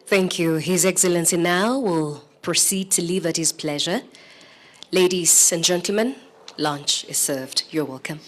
Thank you. His Excellency now will proceed to leave at his pleasure. Ladies and gentlemen, lunch is served. You're welcome.